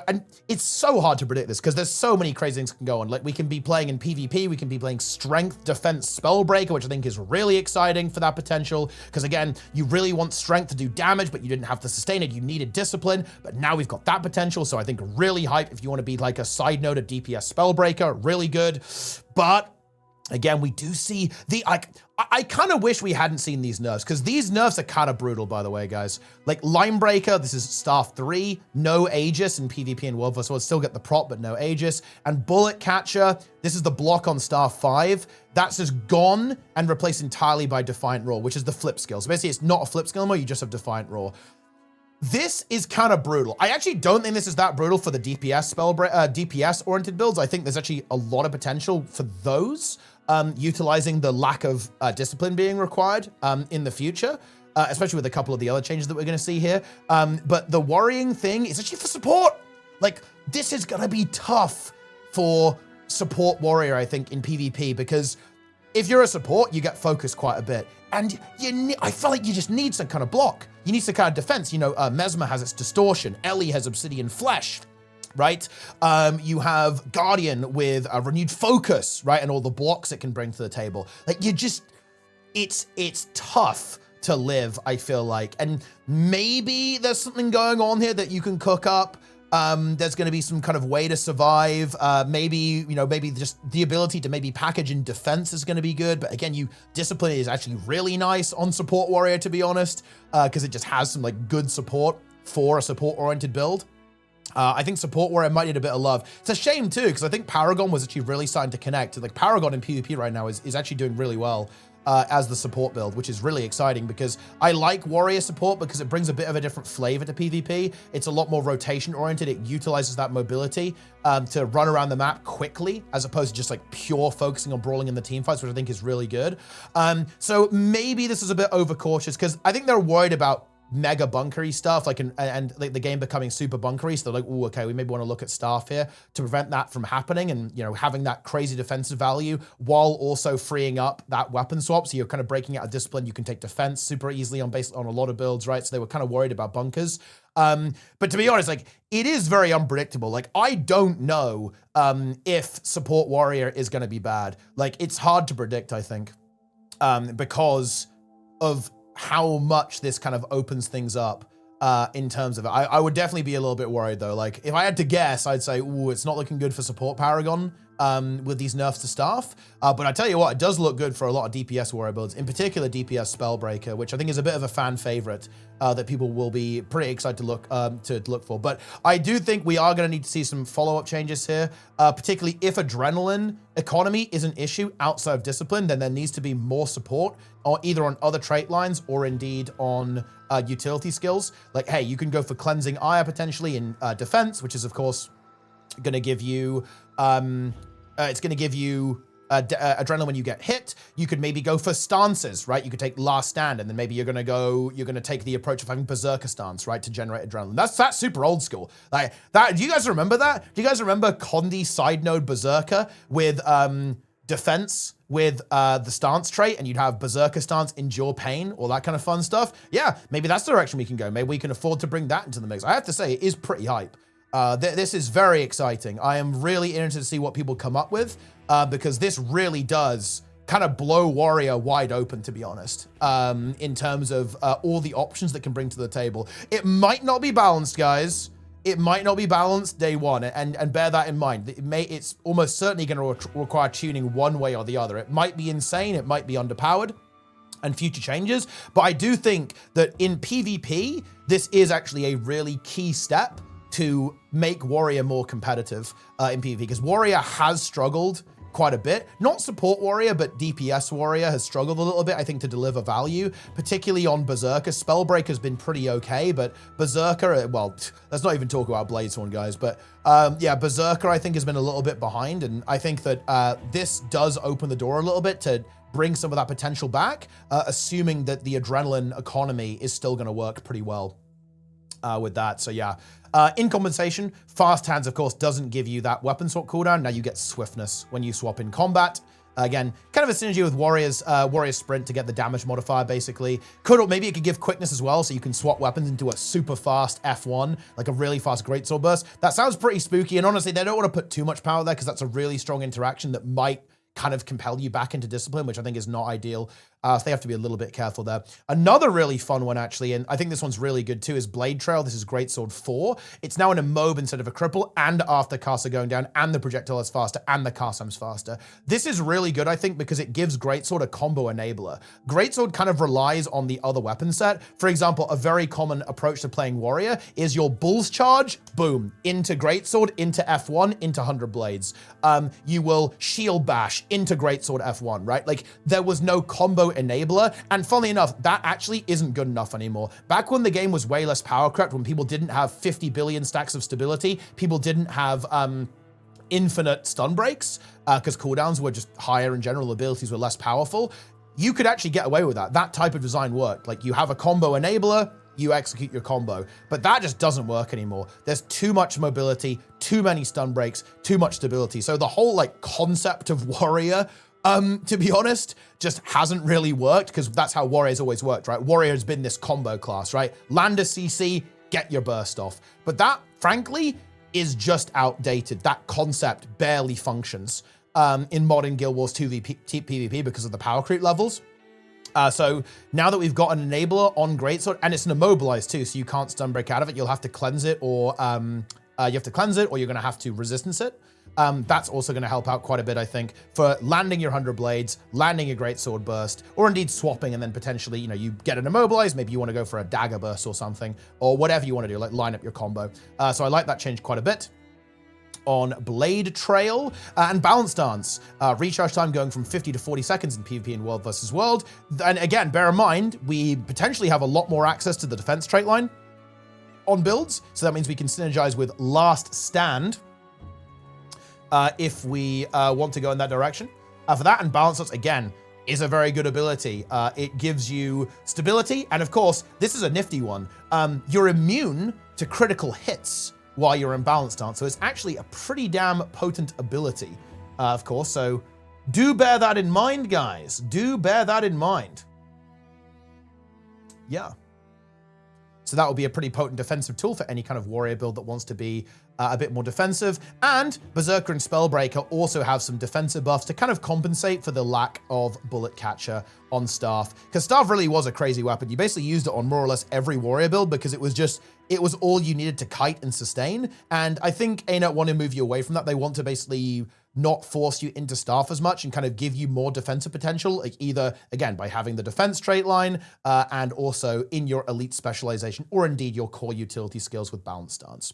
and it's so hard to predict this because there's so many crazy things can go on. Like we can be playing in PvP, we can be playing Strength, Defense, Spellbreaker, which I think is really exciting for that potential. Because again, you really want Strength to do damage, but you didn't have to sustain it. You needed Discipline, but now we've got that potential. So I think really hype if you want to be like a side note of DPS Spellbreaker, really good. But again, we do see I kind of wish we hadn't seen these nerfs because these nerfs are kind of brutal, by the way, guys. Like Linebreaker, this is Staff 3, no Aegis in PvP and World War, so still get the prop, but no Aegis. And Bullet Catcher, this is the block on Staff 5. That's just gone and replaced entirely by Defiant Roar, which is the flip skill. So basically, it's not a flip skill anymore, you just have Defiant Roar. This is kind of brutal. I actually don't think this is that brutal for the DPS-oriented builds. I think there's actually a lot of potential for those. Utilizing the lack of discipline being required in the future, especially with a couple of the other changes that we're going to see here. But the worrying thing is actually for support. Like, this is going to be tough for support warrior, I think, in PvP, because if you're a support, you get focused quite a bit. And I feel like you just need some kind of block. You need some kind of defense. You know, Mesmer has its distortion. Ellie has obsidian flesh. Right? You have Guardian with a renewed focus, right? And all the blocks it can bring to the table. Like it's tough to live, I feel like. And maybe there's something going on here that you can cook up. There's going to be some kind of way to survive. Maybe just the ability to maybe package in defense is going to be good. But again, discipline is actually really nice on support warrior, to be honest, because it just has some like good support for a support oriented build. I think support warrior might need a bit of love. It's a shame too, because I think Paragon was actually really starting to connect. Like Paragon in PvP right now is actually doing really well as the support build, which is really exciting because I like warrior support because it brings a bit of a different flavor to PvP. It's a lot more rotation oriented. It utilizes that mobility to run around the map quickly, as opposed to just like pure focusing on brawling in the team fights, which I think is really good. So maybe this is a bit overcautious because I think they're worried about mega bunkery stuff, like and like the game becoming super bunkery. So they're like, oh, okay, we maybe want to look at staff here to prevent that from happening, and having that crazy defensive value while also freeing up that weapon swap. So you're kind of breaking out a discipline. You can take defense super easily on a lot of builds, right? So they were kind of worried about bunkers. But to be honest, like it is very unpredictable. Like I don't know if support warrior is going to be bad. Like it's hard to predict, I think, because of how much this kind of opens things up in terms of it. I would definitely be a little bit worried though. Like if I had to guess, I'd say, ooh, it's not looking good for support Paragon with these nerfs to staff. But I tell you what, it does look good for a lot of DPS warrior builds, in particular DPS Spellbreaker, which I think is a bit of a fan favorite that people will be pretty excited to look for. But I do think we are going to need to see some follow-up changes here, particularly if adrenaline economy is an issue outside of discipline, then there needs to be more support, or either on other trait lines or indeed on utility skills. Like, hey, you can go for Cleansing Ire potentially in defense, which is of course going to give you it's going to give you adrenaline when you get hit. You could maybe go for stances, right? You could take Last Stand, and then maybe you're going to take the approach of having Berserker stance, right, to generate adrenaline. That's super old school. Like that. Do you guys remember that? Do you guys remember Condi side node Berserker with defense with the stance trait, and you'd have Berserker stance, endure pain, all that kind of fun stuff? Yeah, maybe that's the direction we can go. Maybe we can afford to bring that into the mix. I have to say, it is pretty hype. This is very exciting. I am really interested to see what people come up with because this really does kind of blow Warrior wide open, to be honest, in terms of all the options that can bring to the table. It might not be balanced, guys. It might not be balanced day one, and bear that in mind. It's almost certainly going to require tuning one way or the other. It might be insane. It might be underpowered and future changes. But I do think that in PvP, this is actually a really key step to make Warrior more competitive in PvP, because Warrior has struggled quite a bit. Not support Warrior, but DPS Warrior has struggled a little bit, I think, to deliver value, particularly on Berserker. Spellbreaker's been pretty okay, but Berserker, well, let's not even talk about Bladesworn, guys. But yeah, Berserker, I think, has been a little bit behind, and I think that this does open the door a little bit to bring some of that potential back, assuming that the adrenaline economy is still going to work pretty well with that. So yeah. In compensation, Fast Hands, of course, doesn't give you that weapon swap cooldown. Now you get swiftness when you swap in combat. Again, kind of a synergy with Warrior's Sprint to get the damage modifier, basically. Maybe it could give quickness as well, so you can swap weapons into a super fast F1, like a really fast greatsword burst. That sounds pretty spooky, and honestly, they don't want to put too much power there because that's a really strong interaction that might kind of compel you back into discipline, which I think is not ideal. So they have to be a little bit careful there. Another really fun one, actually, and I think this one's really good too, is Blade Trail. This is Greatsword 4. It's now in a mob instead of a cripple, and after casts are going down, and the projectile is faster, and the cast time's faster. This is really good, I think, because it gives Greatsword a combo enabler. Greatsword kind of relies on the other weapon set. For example, a very common approach to playing Warrior is your Bull's Charge, boom, into Greatsword, into F1, into 100 Blades. You will Shield Bash into Greatsword F1, right? Like, there was no combo enabler, and funnily enough, that actually isn't good enough anymore. Back when the game was way less power crept, when people didn't have 50 billion stacks of stability, people didn't have infinite stun breaks, because cooldowns were just higher in general, abilities were less powerful, you could actually get away with that. That type of design worked. Like, you have a combo enabler, you execute your combo. But that just doesn't work anymore. There's too much mobility, too many stun breaks, too much stability. So the whole like concept of Warrior, to be honest, just hasn't really worked, because that's how Warrior's always worked, right? Warrior has been this combo class, right? Land a CC, get your burst off. But that, frankly, is just outdated. That concept barely functions in modern Guild Wars 2 PvP because of the power creep levels. So now that we've got an enabler on Greatsword, and it's an immobilize too, so you can't stun break out of it, you'll have to cleanse it, or you're going to have to resistance it. That's also going to help out quite a bit, I think, for landing your 100 Blades, landing your Greatsword Burst, or indeed swapping, and then potentially, you know, you get an immobilize, maybe you want to go for a Dagger Burst or something, or whatever you want to do, like line up your combo. So I like that change quite a bit. On Blade Trail and Balance Stance. Recharge time going from 50 to 40 seconds in PvP in World versus World. And again, bear in mind, we potentially have a lot more access to the defense trait line on builds. So that means we can synergize with Last Stand if we want to go in that direction. For that, and Balance Stance, again, is a very good ability. It gives you stability. And of course, this is a nifty one. You're immune to critical hits while you're in Balance Stance. So it's actually a pretty damn potent ability, of course. So do bear that in mind, guys. Do bear that in mind. Yeah. So that will be a pretty potent defensive tool for any kind of warrior build that wants to be a bit more defensive. And Berserker and Spellbreaker also have some defensive buffs to kind of compensate for the lack of Bullet Catcher on Staff. Because Staff really was a crazy weapon. You basically used it on more or less every warrior build because it was all you needed to kite and sustain. And I think ArenaNet want to move you away from that. They want to basically not force you into Staff as much and kind of give you more defensive potential, like either, again, by having the defense trait line and also in your elite specialization, or indeed your core utility skills with Balance Stance.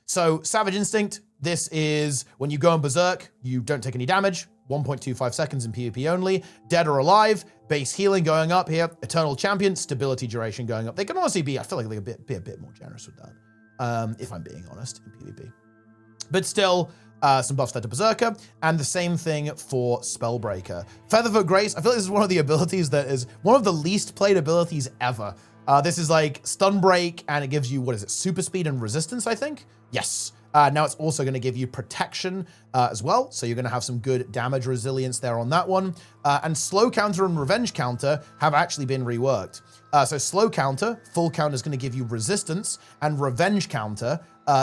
So Savage Instinct, this is when you go in Berserk, you don't take any damage, 1.25 seconds in PvP only, Dead or Alive, base healing going up here, Eternal Champion, stability duration going up. They can honestly be, I feel like they could be a bit more generous with that, if I'm being honest, in PvP. But still, some buffs there to Berserker, and the same thing for Spellbreaker. Featherfoot Grace, I feel like this is one of the abilities that is one of the least played abilities ever. This is like Stun Break, and it gives you, what is it, Super Speed and Resistance, I think? Yes. Now it's also going to give you Protection as well, so you're going to have some good damage resilience there on that one. And Slow Counter and Revenge Counter have actually been reworked. So Slow Counter, Full Counter is going to give you Resistance, and Revenge Counter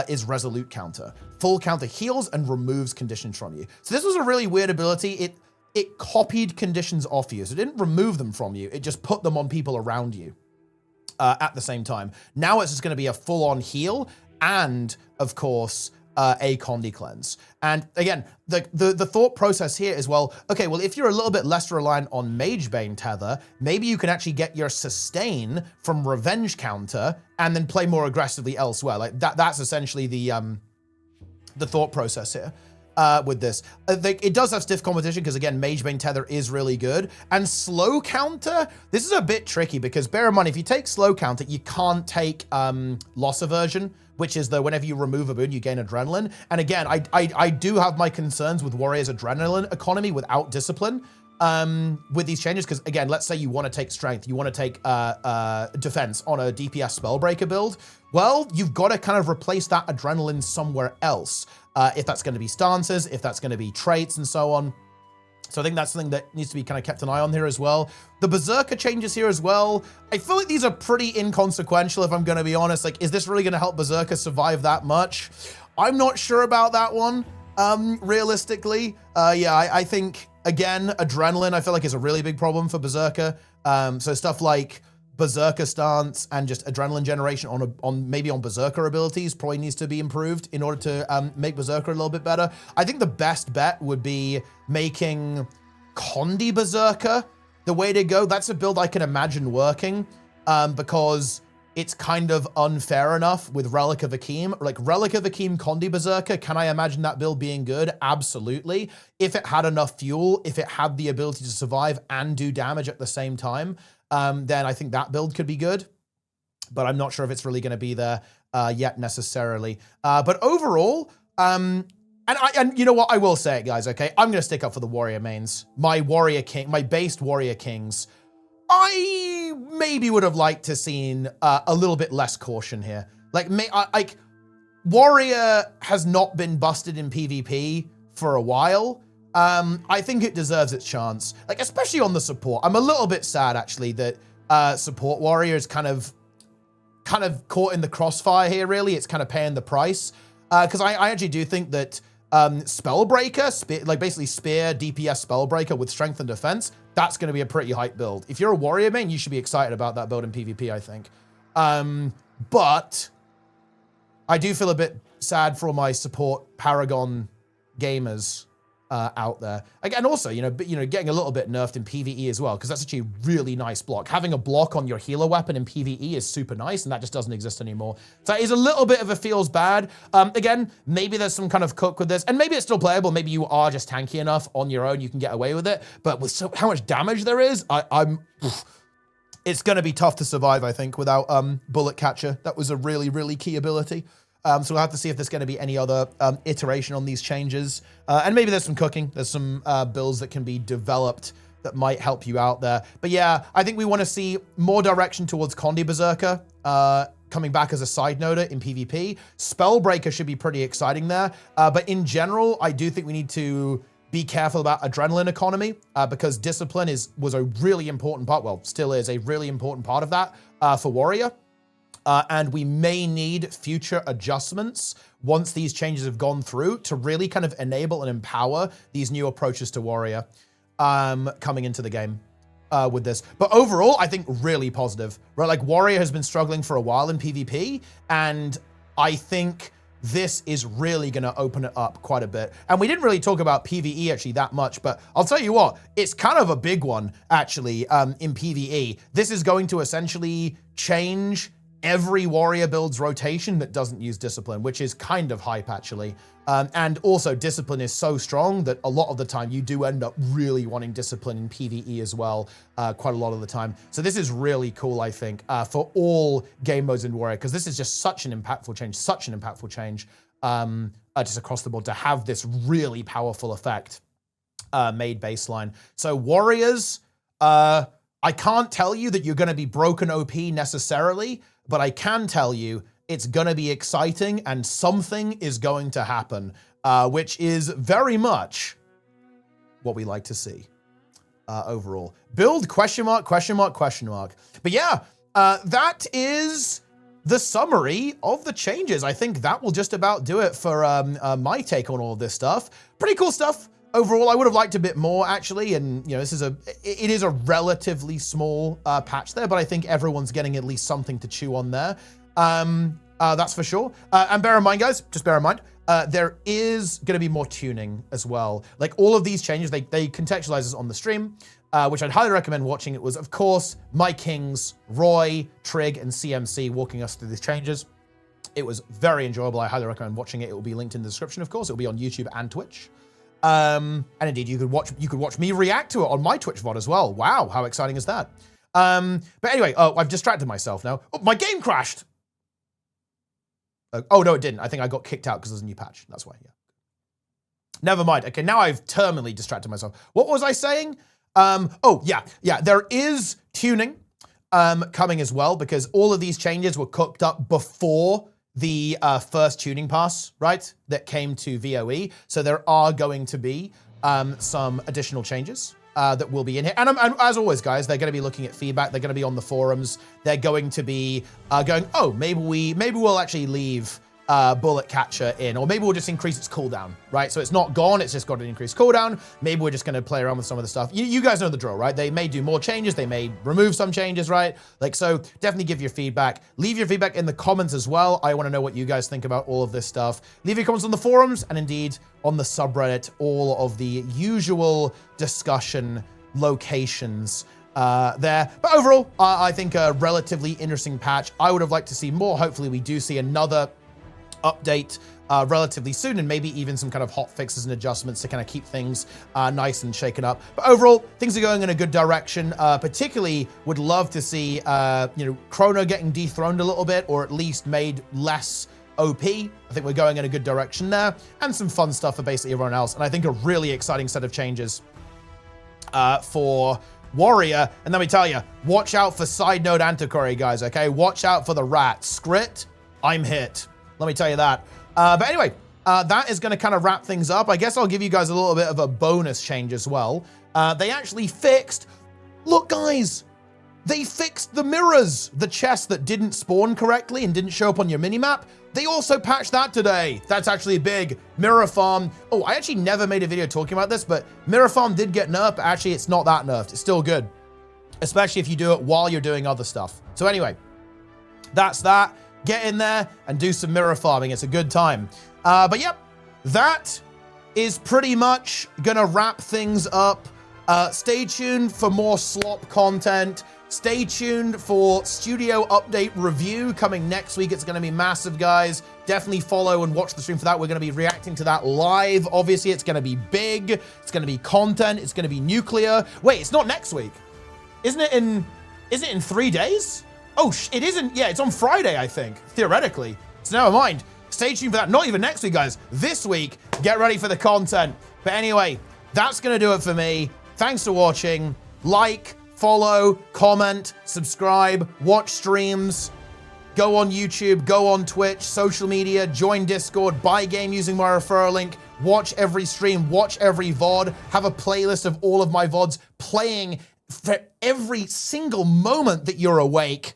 is Resolute Counter. Full Counter heals and removes conditions from you. So this was a really weird ability. It copied conditions off you, so it didn't remove them from you, it just put them on people around you. At the same time. Now it's just going to be a full-on heal and, of course, a Condi Cleanse. And again, the thought process here is, well, okay, well, if you're a little bit less reliant on Magebane Tether, maybe you can actually get your sustain from Revenge Counter and then play more aggressively elsewhere. Like that's essentially the thought process here. With this. It does have stiff competition because, again, Magebane Tether is really good. And Slow Counter, this is a bit tricky because, bear in mind, if you take Slow Counter, you can't take Loss Aversion, which is the whenever you remove a boon, you gain Adrenaline. And again, I do have my concerns with Warrior's Adrenaline economy without Discipline with these changes because, again, let's say you want to take Strength, you want to take Defense on a DPS Spellbreaker build. Well, you've got to kind of replace that Adrenaline somewhere else. If that's going to be stances, if that's going to be traits and so on. So I think that's something that needs to be kind of kept an eye on here as well. The Berserker changes here as well. I feel like these are pretty inconsequential, if I'm going to be honest. Like, is this really going to help Berserker survive that much? I'm not sure about that one, realistically. Yeah, I think, again, Adrenaline, I feel like is a really big problem for Berserker. So stuff like Berserker stance and just adrenaline generation on maybe on Berserker abilities probably needs to be improved in order to make Berserker a little bit better. I think the best bet would be making Condi Berserker the way to go. That's a build I can imagine working because it's kind of unfair enough with Relic of Akeem. Like Relic of Akeem Condi Berserker, can I imagine that build being good? Absolutely. If it had enough fuel, if it had the ability to survive and do damage at the same time, then I think that build could be good, but I'm not sure if it's really going to be there yet necessarily. But overall, and you know what, I will say it, guys. Okay, I'm going to stick up for the warrior mains, my based warrior kings. I maybe would have liked to seen a little bit less caution here. Like warrior has not been busted in PvP for a while. I think it deserves its chance, like especially on the support. I'm a little bit sad actually that support warrior is kind of caught in the crossfire here. Really, it's kind of paying the price because I actually do think that Spellbreaker, like basically spear DPS Spellbreaker with strength and defense, that's going to be a pretty hype build. If you're a warrior main, you should be excited about that build in PvP, I think. But I do feel a bit sad for all my support Paragon gamers out there. Again, also, getting a little bit nerfed in PvE as well, because that's actually a really nice block. Having a block on your healer weapon in PvE is super nice, and that just doesn't exist anymore. So it is a little bit of a feels bad. Again, maybe there's some kind of cook with this, and maybe it's still playable. Maybe you are just tanky enough on your own, you can get away with it. But with how much damage there is, it's going to be tough to survive, I think, without Bullet Catcher. That was a really, really key ability. So we'll have to see if there's going to be any other iteration on these changes. And maybe there's some cooking. There's some builds that can be developed that might help you out there. But yeah, I think we want to see more direction towards Condi Berserker coming back as a side noter in PvP. Spellbreaker should be pretty exciting there. But in general, I do think we need to be careful about adrenaline economy because discipline was a really important part, well, still is a really important part of that for Warrior. And we may need future adjustments once these changes have gone through to really kind of enable and empower these new approaches to Warrior coming into the game with this. But overall, I think really positive, right? Like Warrior has been struggling for a while in PvP, and I think this is really going to open it up quite a bit. And we didn't really talk about PvE actually that much, but I'll tell you what, it's kind of a big one actually in PvE. This is going to essentially change every warrior build's rotation that doesn't use discipline, which is kind of hype actually. And also discipline is so strong that a lot of the time you do end up really wanting discipline in PvE as well, quite a lot of the time. So this is really cool, I think, for all game modes in Warrior, because this is just such an impactful change, just across the board to have this really powerful effect made baseline. So Warriors, I can't tell you that you're going to be broken OP necessarily, but I can tell you it's going to be exciting and something is going to happen, which is very much what we like to see overall. Build ? But yeah, that is the summary of the changes. I think that will just about do it for my take on all of this stuff. Pretty cool stuff. Overall, I would have liked a bit more actually, and it is a relatively small patch there, but I think everyone's getting at least something to chew on there. That's for sure. And bear in mind, guys, just bear in mind, there is going to be more tuning as well. Like all of these changes, they contextualize us on the stream, which I'd highly recommend watching. It was, of course, my kings, Roy, Trig, and CMC walking us through these changes. It was very enjoyable. I highly recommend watching it. It will be linked in the description, of course. It will be on YouTube and Twitch. And indeed, you could watch me react to it on my Twitch VOD as well. Wow, how exciting is that? But anyway, I've distracted myself now. Oh, my game crashed. Oh no, it didn't. I think I got kicked out because there's a new patch. That's why. Yeah. Never mind. Okay, now I've terminally distracted myself. What was I saying? Oh yeah. There is tuning coming as well because all of these changes were cooked up before the first tuning pass, right, that came to VOE. So there are going to be some additional changes that will be in here. And as always, guys, they're going to be looking at feedback. They're going to be on the forums. They're going to be going, oh, maybe we'll actually leave Bullet Catcher in, or maybe we'll just increase its cooldown, right? So it's not gone, it's just got an increased cooldown. Maybe we're just gonna play around with some of the stuff. You guys know the drill, right? They may do more changes, they may remove some changes, right? Like, so definitely give your feedback. Leave your feedback in the comments as well. I wanna know what you guys think about all of this stuff. Leave your comments on the forums, and indeed on the subreddit, all of the usual discussion locations there. But overall, I think a relatively interesting patch. I would have liked to see more. Hopefully we do see another update relatively soon, and maybe even some kind of hot fixes and adjustments to kind of keep things nice and shaken up. But overall, things are going in a good direction. Particularly would love to see, Chrono getting dethroned a little bit, or at least made less OP. I think we're going in a good direction there, and some fun stuff for basically everyone else. And I think a really exciting set of changes for Warrior. And let me tell you, watch out for side node Antiquary, guys, okay? Watch out for the rat. Scrit, I'm hit. Let me tell you that. But anyway, that is going to kind of wrap things up. I guess I'll give you guys a little bit of a bonus change as well. They actually fixed, look guys, they fixed the mirrors, the chests that didn't spawn correctly and didn't show up on your minimap. They also patched that today. That's actually big. Mirror Farm. Oh, I actually never made a video talking about this, but Mirror Farm did get nerfed, but actually it's not that nerfed. It's still good, especially if you do it while you're doing other stuff. So anyway, that's that. Get in there and do some mirror farming. It's a good time. But yep, that is pretty much gonna wrap things up. Stay tuned for more slop content. Stay tuned for Studio Update Review coming next week. It's gonna be massive, guys. Definitely follow and watch the stream for that. We're gonna be reacting to that live. Obviously, it's gonna be big. It's gonna be content. It's gonna be nuclear. Wait, it's not next week. Isn't it in 3 days? Oh, it isn't. Yeah, it's on Friday, I think, theoretically. So never mind. Stay tuned for that. Not even next week, guys. This week, get ready for the content. But anyway, that's going to do it for me. Thanks for watching. Like, follow, comment, subscribe, watch streams, go on YouTube, go on Twitch, social media, join Discord, buy game using my referral link, watch every stream, watch every VOD, have a playlist of all of my VODs playing for every single moment that you're awake.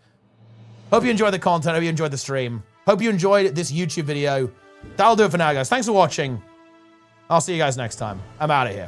Hope you enjoyed the content. Hope you enjoyed the stream. Hope you enjoyed this YouTube video. That'll do it for now, guys. Thanks for watching. I'll see you guys next time. I'm out of here.